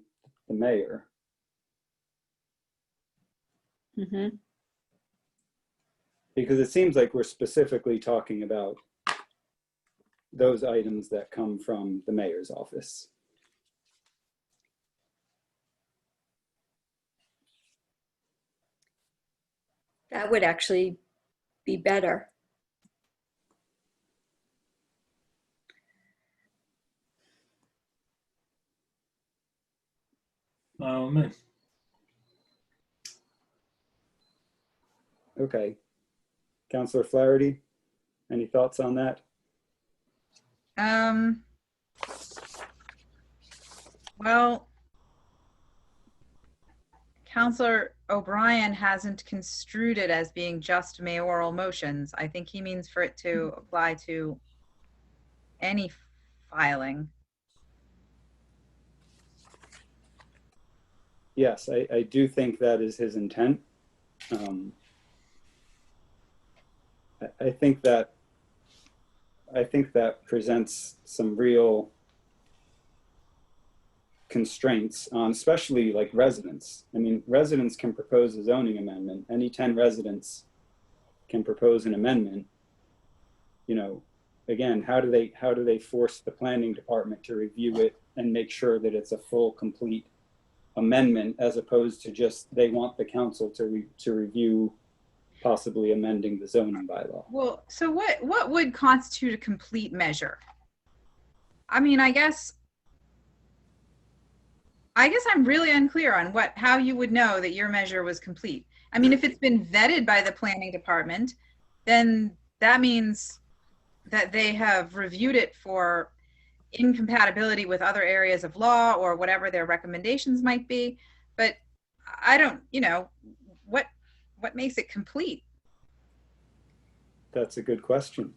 the mayor. Mhm. Because it seems like we're specifically talking about those items that come from the mayor's office. That would actually be better. Me. Okay. Councillor Flaherty, any thoughts on that? Well, Counselor O'Brien hasn't construed it as being just mayoral motions. I think he means for it to apply to any filing. Yes, I do think that is his intent. I think that presents some real constraints on especially like residents. I mean, residents can propose a zoning amendment. Any 10 residents can propose an amendment. Again, how do they force the planning department to review it and make sure that it's a full, complete amendment as opposed to just they want the council to review possibly amending the zoning bylaw? Well, so what would constitute a complete measure? I mean, I guess I'm really unclear on how you would know that your measure was complete. I mean, if it's been vetted by the planning department, then that means that they have reviewed it for incompatibility with other areas of law or whatever their recommendations might be. But I don't, what makes it complete? That's a good question.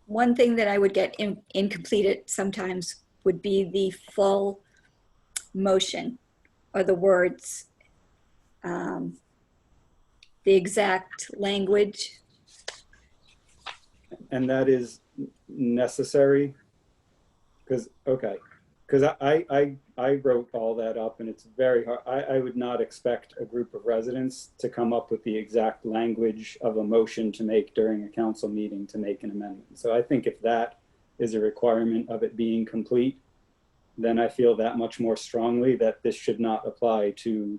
One thing that I would get incomplete sometimes would be the full motion or the words, the exact language. And that is necessary because I wrote all that up and it's very hard. I would not expect a group of residents to come up with the exact language of a motion to make during a council meeting to make an amendment. So I think if that is a requirement of it being complete, then I feel that much more strongly that this should not apply to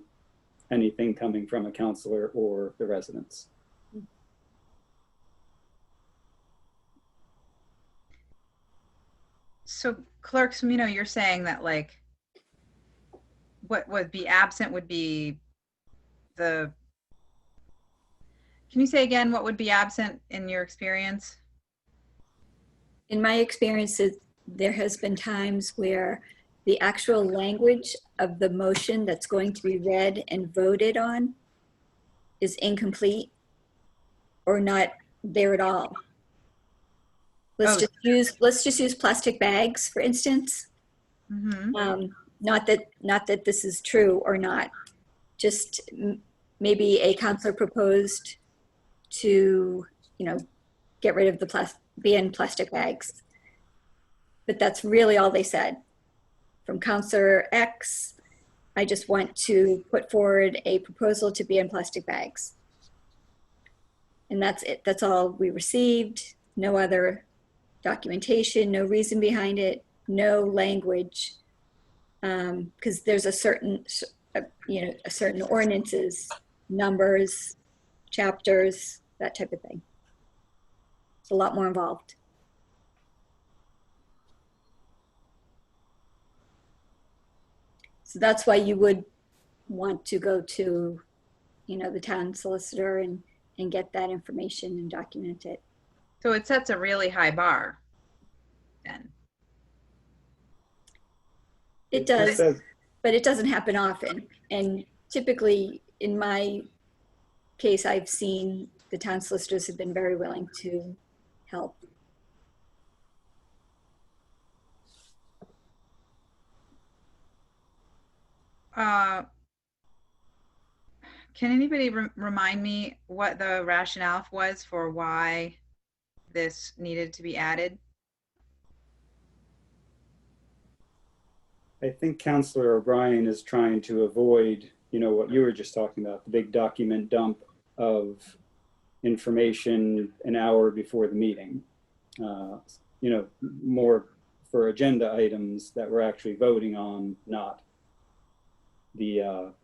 anything coming from a councilor or the residents. So Clerk Samino, you're saying that like what would be absent would be the, can you say again, what would be absent in your experience? In my experiences, there has been times where the actual language of the motion that's going to be read and voted on is incomplete or not there at all. Let's just use plastic bags, for instance. Mhm. Not that this is true or not. Just maybe a counselor proposed to, get rid of the ban plastic bags. But that's really all they said. From Counselor X, I just want to put forward a proposal to ban plastic bags. And that's it. That's all we received. No other documentation, no reason behind it, no language. Because there's a certain ordinances, numbers, chapters, that type of thing. It's a lot more involved. So that's why you would want to go to, the town solicitor and get that information and document it. So it sets a really high bar then. It does, but it doesn't happen often. And typically, in my case, I've seen the town solicitors have been very willing to help. Can anybody remind me what the rationale was for why this needed to be added? I think Councillor O'Brien is trying to avoid, what you were just talking about, the big document dump of information an hour before the meeting. More for agenda items that we're actually voting on, not the,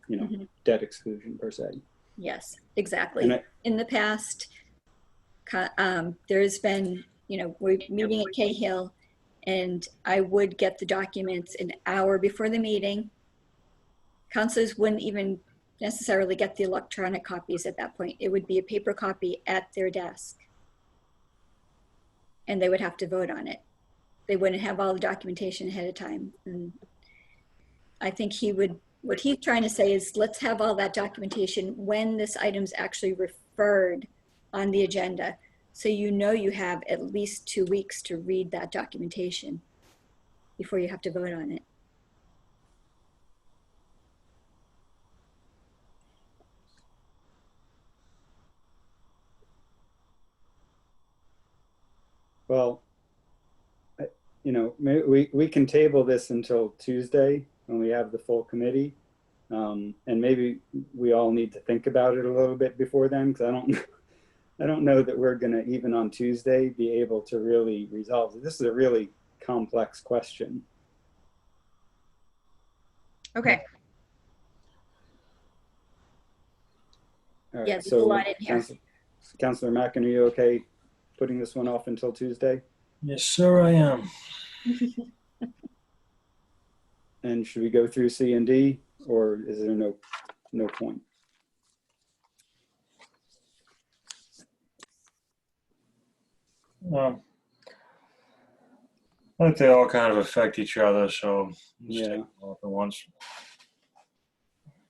debt exclusion per se. Yes, exactly. In the past, there's been, we're meeting at Cahill, and I would get the documents an hour before the meeting. Councilors wouldn't even necessarily get the electronic copies at that point. It would be a paper copy at their desk. And they would have to vote on it. They wouldn't have all the documentation ahead of time. And I think what he's trying to say is, let's have all that documentation when this item's actually referred on the agenda. So you have at least 2 weeks to read that documentation before you have to vote on it. Well, we can table this until Tuesday when we have the full committee. And maybe we all need to think about it a little bit before then, because I don't know that we're going to, even on Tuesday, be able to really resolve it. This is a really complex question. Okay. All right, Yeah, there's a lot in here. Councillor Mackin, are you okay putting this one off until Tuesday? Yes, sir, I am. And should we go through C and D, or is there no point? I think they all kind of affect each other, so just Yeah. take them all at once.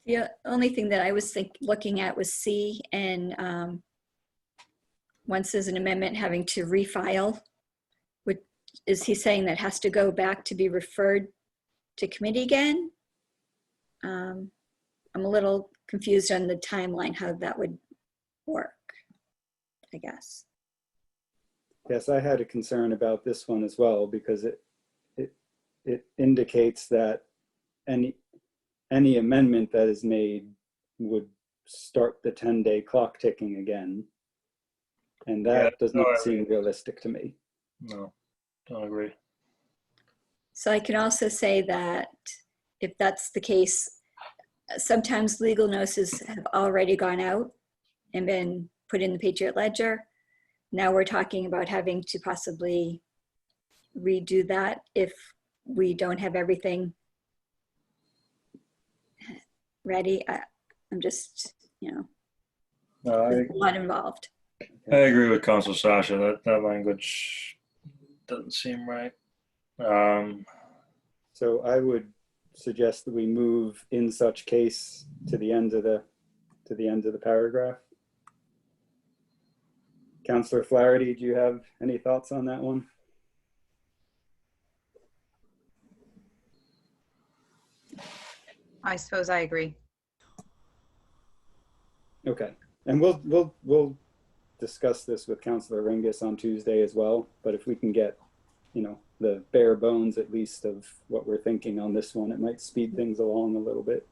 The only thing that I was looking at was C, and once there's an amendment having to refile, is he saying that has to go back to be referred to committee again? I'm a little confused on the timeline, how that would work, I guess. Yes, I had a concern about this one as well, because it indicates that any amendment that is made would start the 10-day clock ticking again. And that does not seem realistic to me. No, don't agree. So I can also say that if that's the case, sometimes legal notices have already gone out and been put in the Patriot Ledger. Now we're talking about having to possibly redo that if we don't have everything ready. I'm just, No, there's a lot involved. I agree with Council Sasha. That language doesn't seem right. So I would suggest that we move "in such case" to the end of the paragraph. Councillor Flaherty, do you have any thoughts on that one? I suppose I agree. Okay, and we'll discuss this with Councillor Ringus on Tuesday as well. But if we can get, the bare bones at least of what we're thinking on this one, it might speed things along a little bit.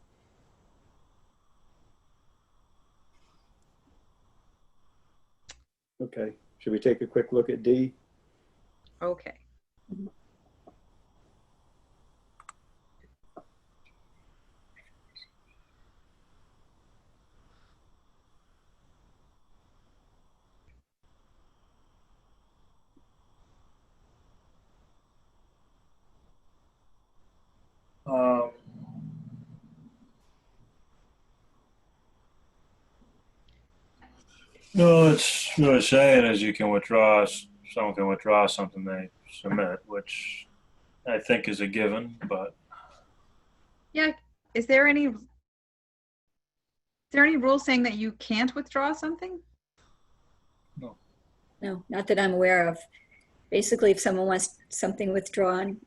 Okay, should we take a quick look at D? Okay. Um, no, it's really saying is you can withdraw, someone can withdraw something they submit, which I think is a given, but Yeah. Is there any rule saying that you can't withdraw something? No, not that I'm aware of. Basically, if someone wants something withdrawn,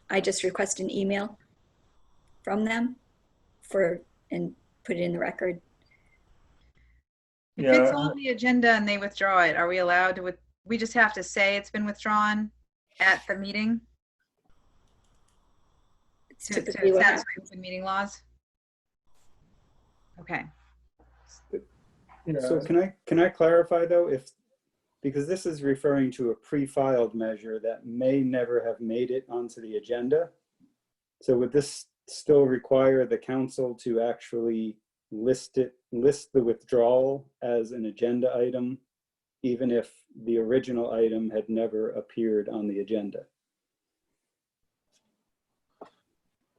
I just request an email from them and put it in the record. If yeah, it's on the agenda and they withdraw it, are we allowed to, we just have to say it's been withdrawn at the meeting It's to typically what satisfy happens. open meeting laws? Okay. So can I clarify though, because this is referring to a pre-filed measure that may never have made it onto the agenda. So would this still require the council to actually list the withdrawal as an agenda item, even if the original item had never appeared on the agenda?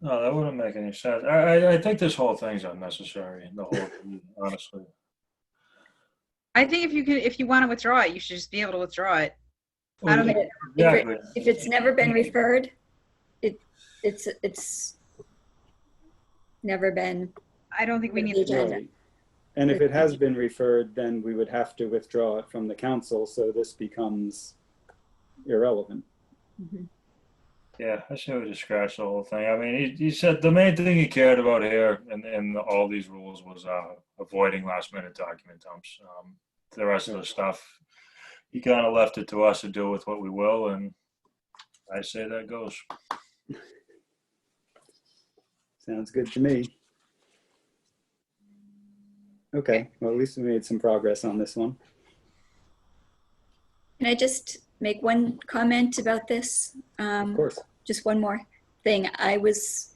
no, that wouldn't make any sense. I think this whole thing's unnecessary, the whole thing, honestly. I think if you want to withdraw it, you should just be able to withdraw it. I don't think Exactly. If it's never been referred, it's never been. I don't think we need The to. agenda. Right. And if it has been referred, then we would have to withdraw it from the council, so this becomes irrelevant. Mhm. Yeah, I say we just scratch the whole thing. I mean, he said the main thing he cared about here in all these rules was avoiding last minute document dumps. The rest of the stuff, he kind of left it to us to do with what we will, and I say that goes. Sounds good to me. Okay, well, at least we made some progress on this one. Can I just make one comment about this? Of course. Just one more thing. I was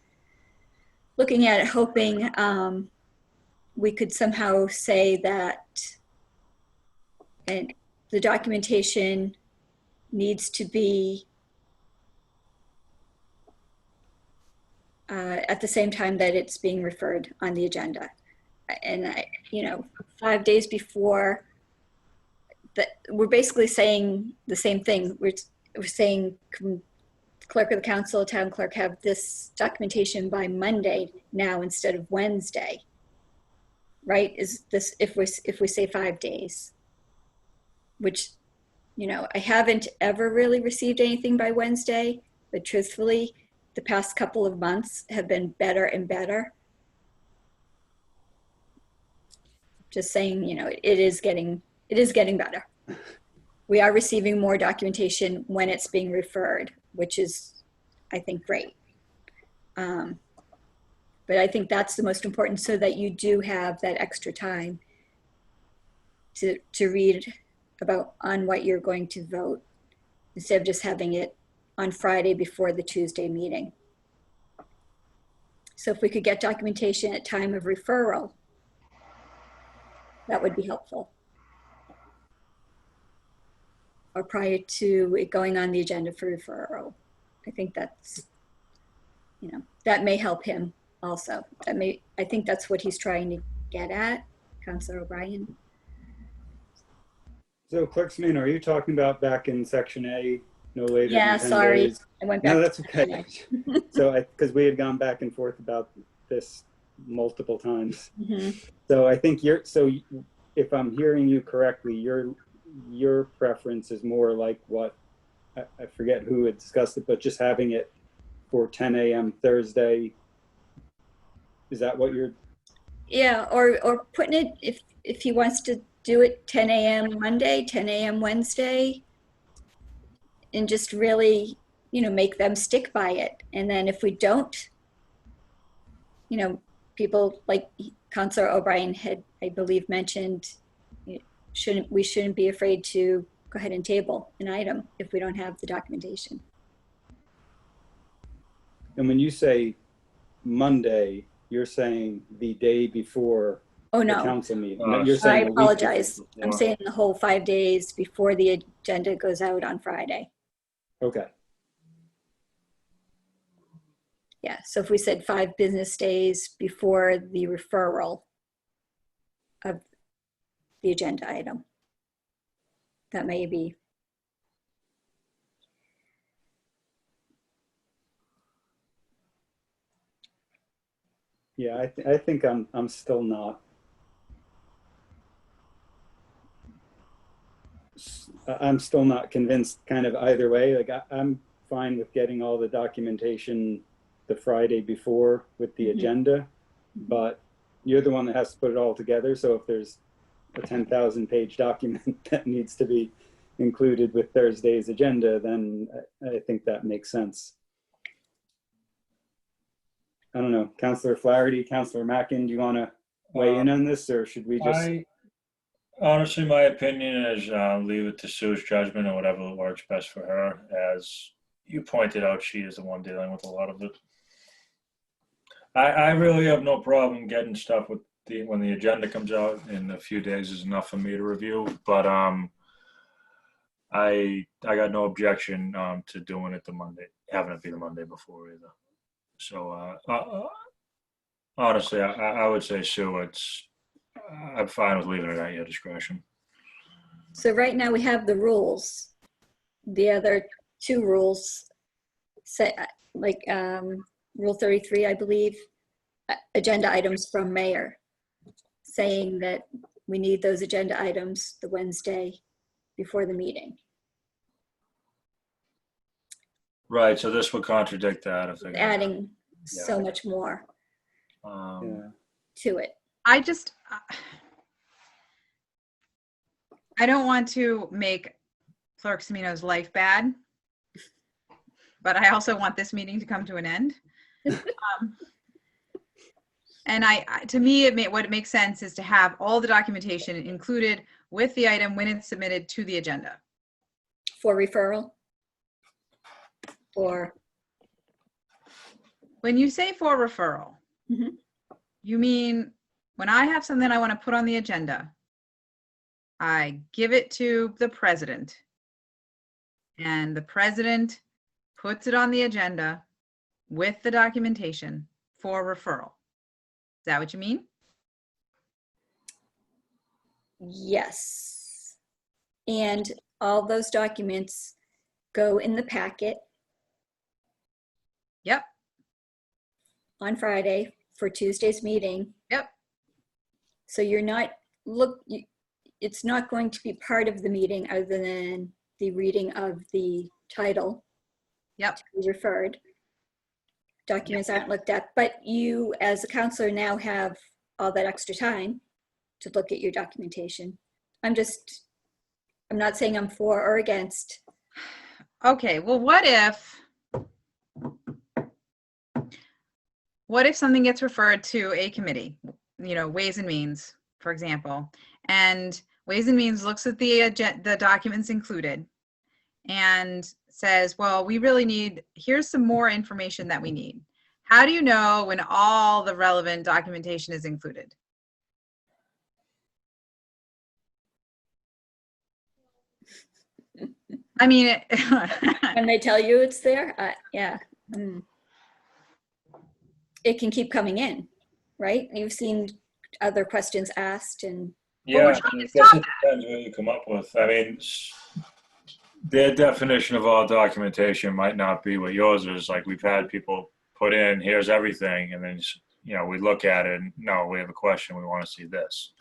looking at it, hoping we could somehow say that and the documentation needs to be at the same time that it's being referred on the agenda. And 5 days before, that we're basically saying the same thing. We're saying clerk of the council, town clerk, have this documentation by Monday now instead of Wednesday, right? Is this if we say 5 days, which I haven't ever really received anything by Wednesday, but truthfully, the past couple of months have been better and better. Just saying, it is getting better. We are receiving more documentation when it's being referred, which is, I think, great. But I think that's the most important, so that you do have that extra time to read about on what you're going to vote, instead of just having it on Friday before the Tuesday meeting. So if we could get documentation at time of referral, that would be helpful. Or prior to it going on the agenda for referral. I think that's, that may help him also. I think that's what he's trying to get at, Councilor O'Brien. So Clerksman, are you talking about back in section A, no later Yeah, than 10 sorry. days? I went back. No, that's to okay. So because we had gone back and forth about this multiple times. Mhm. So I think if I'm hearing you correctly, your preference is more like what, I forget who had discussed it, but just having it for 10 a.m. Thursday. Is that what you're? Yeah, or putting it, if he wants to do it 10 a.m. Monday, 10 a.m. Wednesday, and just really, make them stick by it. And then if we don't, people like Councilor O'Brien had, I believe, mentioned, we shouldn't be afraid to go ahead and table an item if we don't have the documentation. And when you say Monday, you're saying the day before Oh, the no. council meeting. Oh, You're I saying a week apologize. before. I'm saying the whole 5 days before the agenda goes out on Friday. Okay. Yeah, so if we said 5 business days before the referral of the agenda item, that may be. Yeah, I think I'm still not. I'm still not convinced kind of either way. Like I'm fine with getting all the documentation the Friday before with the agenda, but you're the one that has to put it all together. So if there's a 10,000 page document that needs to be included with Thursday's agenda, then I think that makes sense. I don't know, Councilor Flaherty, Councilor Mackin, do you want to weigh in on this, or should we just? Honestly, my opinion is leave it to Sue's judgment or whatever works best for her. As you pointed out, she is the one dealing with a lot of it. I really have no problem getting stuff with when the agenda comes out in a few days is enough for me to review. But I got no objection to doing it having it be the Monday before either. So honestly, I would say, Sue, I'm fine with leaving it at your discretion. So right now we have the rules. The other 2 rules say, like Rule 33, I believe, agenda items from mayor, saying that we need those agenda items the Wednesday before the meeting. Right, so this would contradict that if they're Adding so much more to it. I don't want to make Clerk Semino's life bad, but I also want this meeting to come to an end. And to me, what makes sense is to have all the documentation included with the item when it's submitted to the agenda. For referral? Or? When you say for referral, you mean when I have something I want to put on the agenda, I give it to the president, and the president puts it on the agenda with the documentation for referral. Is that what you mean? Yes. And all those documents go in the packet. Yep. On Friday for Tuesday's meeting. Yep. So you're not, it's not going to be part of the meeting other than the reading of the title. Yep. To be referred. Documents aren't looked at, but you as a counselor now have all that extra time to look at your documentation. I'm not saying I'm for or against. Okay, well, what if something gets referred to a committee, Ways and Means, for example, and Ways and Means looks at the documents included and says, well, we really here's some more information that we need. How do you know when all the relevant documentation is included? I mean, When they tell you it's there, yeah. it can keep coming in, right? You've seen other questions asked and, Yeah, trying I to guess stop it depends what you come up with. I mean, their definition of all documentation might not be what yours is. Like we've had people put in, here's everything, and then, you know, we look at it and no, we have a question, we want to see this.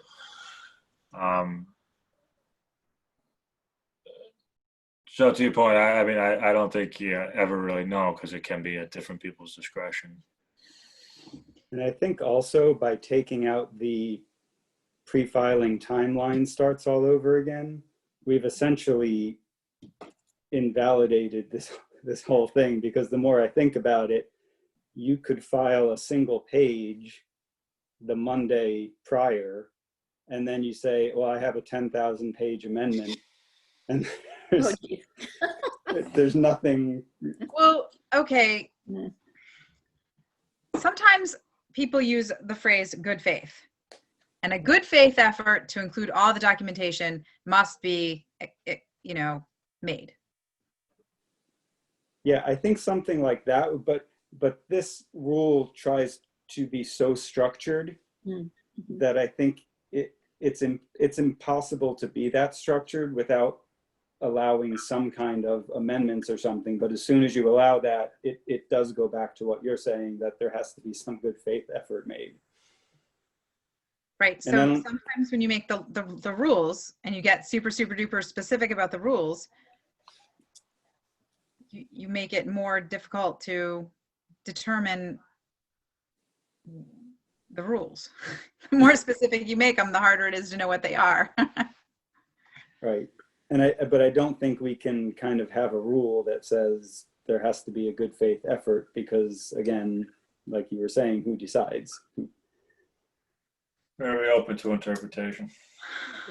So to your point, I mean, I don't think you ever really know because it can be at different people's discretion. And I think also by taking out the pre-filing timeline starts all over again, we've essentially invalidated this whole thing, because the more I think about it, you could file a single page the Monday prior, and then you say, well, I have a 10,000 page amendment, and oh geez. there's nothing. Well, okay. Mm. Sometimes people use the phrase good faith. And a good faith effort to include all the documentation must be, you know, made. Yeah, I think something like that, but this rule tries to be so structured Mm-hmm. that I think it's impossible to be that structured without allowing some kind of amendments or something. But as soon as you allow that, it does go back to what you're saying, that there has to be some good faith effort made. Right. So sometimes when you make the rules and you get super duper specific about the rules, you make it more difficult to determine the rules. The more specific you make them, the harder it is to know what they are. Right. But I don't think we can kind of have a rule that says there has to be a good faith effort, because again, like you were saying, who decides? Very open to interpretation.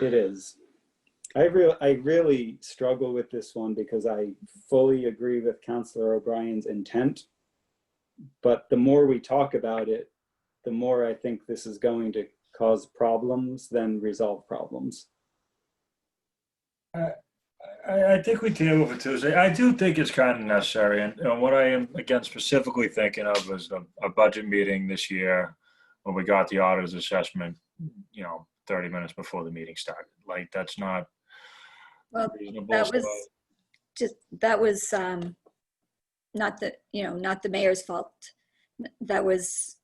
It is. I really struggle with this one because I fully agree with Councillor O'Brien's intent, but the more we talk about it, the more I think this is going to cause problems than resolve problems. I think we table for Tuesday. I do think it's kind of necessary. And what I am, again, specifically thinking of is a budget meeting this year when we got the auditor's assessment, you know, 30 minutes before the meeting started. Like, that's not reasonable. That was not the mayor's fault. That was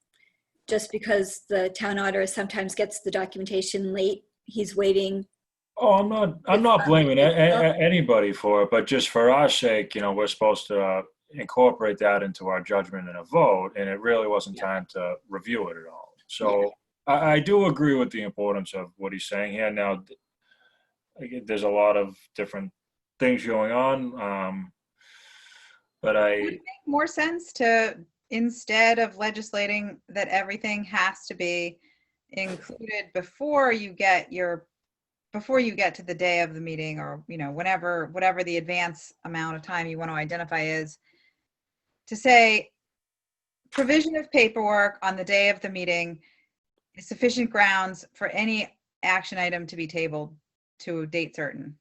just because the town auditor sometimes gets the documentation late. He's waiting. Oh, I'm not blaming anybody for it, but just for our sake, you know, we're supposed to incorporate that into our judgment and a vote, and it really wasn't time to review it at all. So I do agree with the importance of what he's saying here. Now, again, there's a lot of different things going on, but Would it make more sense to, instead of legislating that everything has to be included before you get to the day of the meeting, or, you know, whatever the advance amount of time you want to identify is, to say provision of paperwork on the day of the meeting is sufficient grounds for any action item to be tabled to a date certain?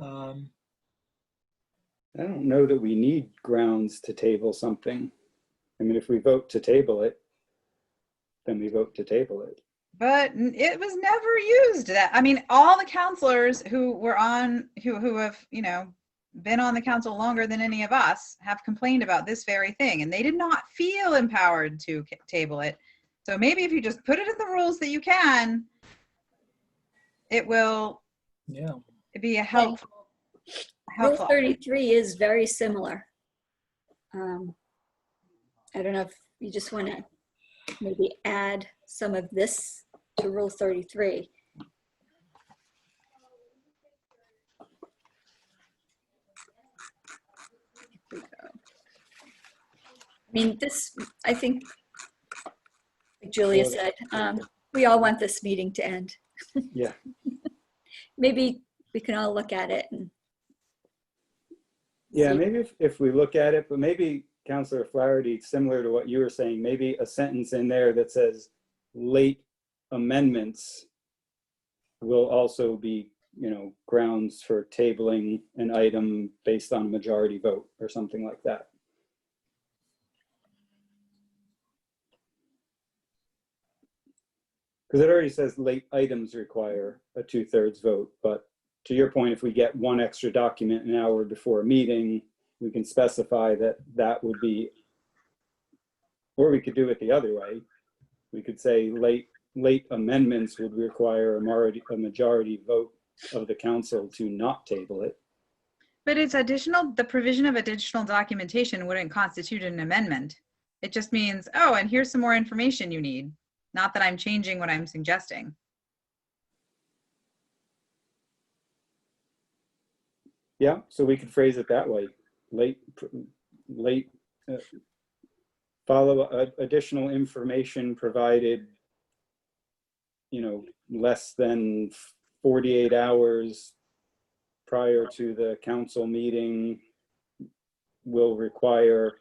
I don't know that we need grounds to table something. I mean, if we vote to table it, then we vote to table it. But it was never used. That, I mean, all the counselors who were on, who have, you know, been on the council longer than any of us, have complained about this very thing, and they did not feel empowered to table it. So maybe if you just put it in the rules that you can, it will be a helpful. Rule 33 is very similar. I don't know if you just want to maybe add some of this to Rule 33. Here we go. I mean, this, I think, like Julia said, we all want this meeting to end. Yeah. Maybe we can all look at it and yeah, see. maybe if we look at it, but maybe Councillor Flaherty, similar to what you were saying, maybe a sentence in there that says late amendments will also be grounds for tabling an item based on a majority vote or something like that. Because it already says late items require a 2/3 vote, but to your point, if we get one extra document an hour before a meeting, we can specify that that would be, or we could do it the other way. We could say late amendments would require a majority vote of the council to not table it. But it's additional, the provision of additional documentation wouldn't constitute an amendment. It just means, oh, and here's some more information you need. Not that I'm changing what I'm suggesting. Yeah, so we could phrase it that way. Late follow additional information provided, less than 48 hours prior to the council meeting will require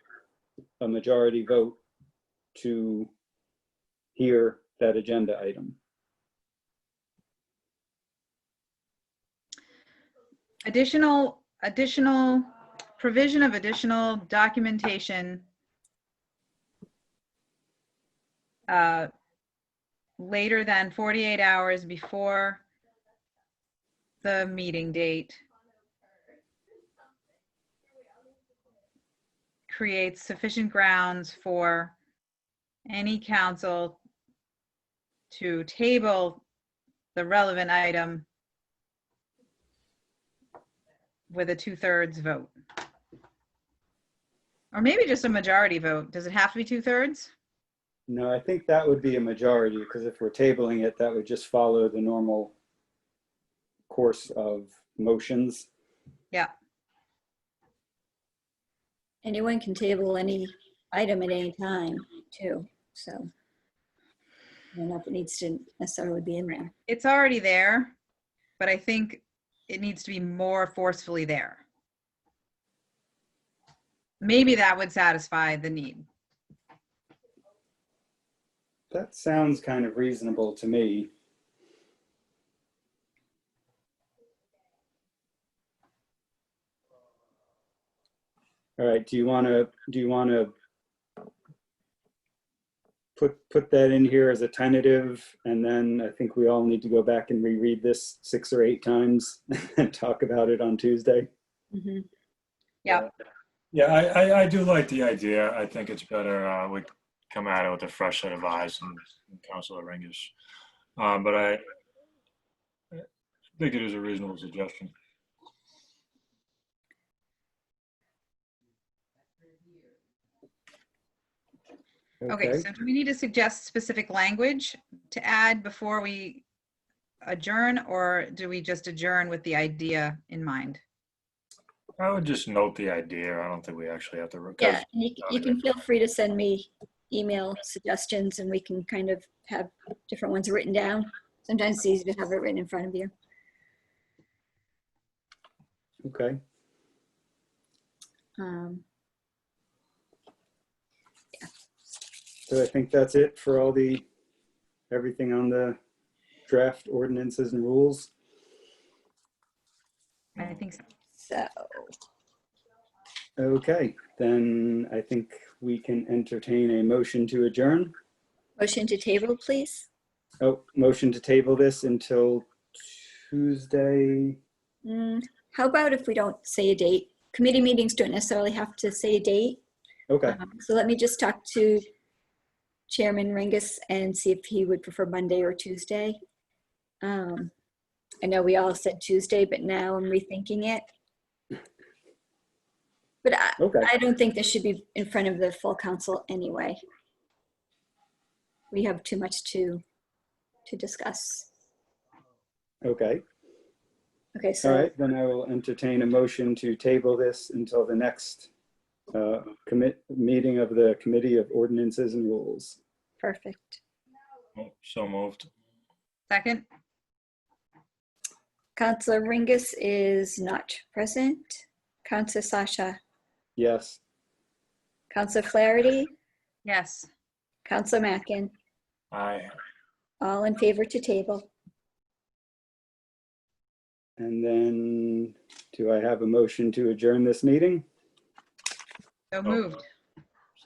a majority vote to hear that agenda item. Additional provision of additional documentation later than 48 hours before the meeting date creates sufficient grounds for any council to table the relevant item with a 2/3 vote. Or maybe just a majority vote. Does it have to be 2/3? No, I think that would be a majority, because if we're tabling it, that would just follow the normal course of motions. Yeah. Anyone can table any item at any time too, so I don't know if it needs to necessarily be in there. It's already there, but I think it needs to be more forcefully there. Maybe that would satisfy the need. That sounds kind of reasonable to me. All right, do you want to put that in here as a tentative, and then I think we all need to go back and reread this 6 or 8 times and talk about it on Tuesday? Mm-hmm. Yeah. Yeah, I do like the idea. I think it's better we come at it with a fresh set of eyes and Councilor Ringus. But I think it is a reasonable suggestion. Okay, so do we need to suggest specific language to add before we adjourn, or do we just adjourn with the idea in mind? I would just note the idea. I don't think we actually have to. Yeah, you can feel free to send me email suggestions and we can kind of have different ones written down. Sometimes it's easy to have it written in front of you. Okay. So I think that's it for everything on the draft ordinances and rules. I think so. So, Okay, then I think we can entertain a motion to adjourn. motion to table, please. Oh, motion to table this until Tuesday. How about if we don't say a date? Committee meetings don't necessarily have to say a date. Okay, So let me just talk to Chairman Ringus and see if he would prefer Monday or Tuesday. I know we all said Tuesday, but now I'm rethinking it. But okay, I don't think this should be in front of the full council anyway. We have too much to discuss. okay. Okay, All so right, then I will entertain a motion to table this until the next meeting of the Committee of Ordinances and Rules. perfect. Oh, so moved. Second? Councilor Ringus is not present. Councilor Sasha, Yes. Councilor Flaherty, Yes. Councilor Mackin, Aye. all in favor to table. And then do I have a motion to adjourn this meeting? So moved.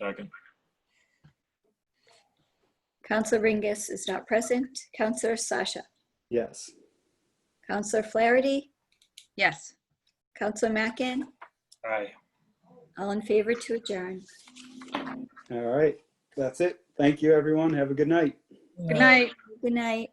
Second. Counselor Ringus is not present. Counselor Sasha. Yes. Counselor Flaherty. Yes. Counselor Mackin. Aye. All in favor to adjourn. All right. That's it. Thank you, everyone. Have a good night. Good night. Good night.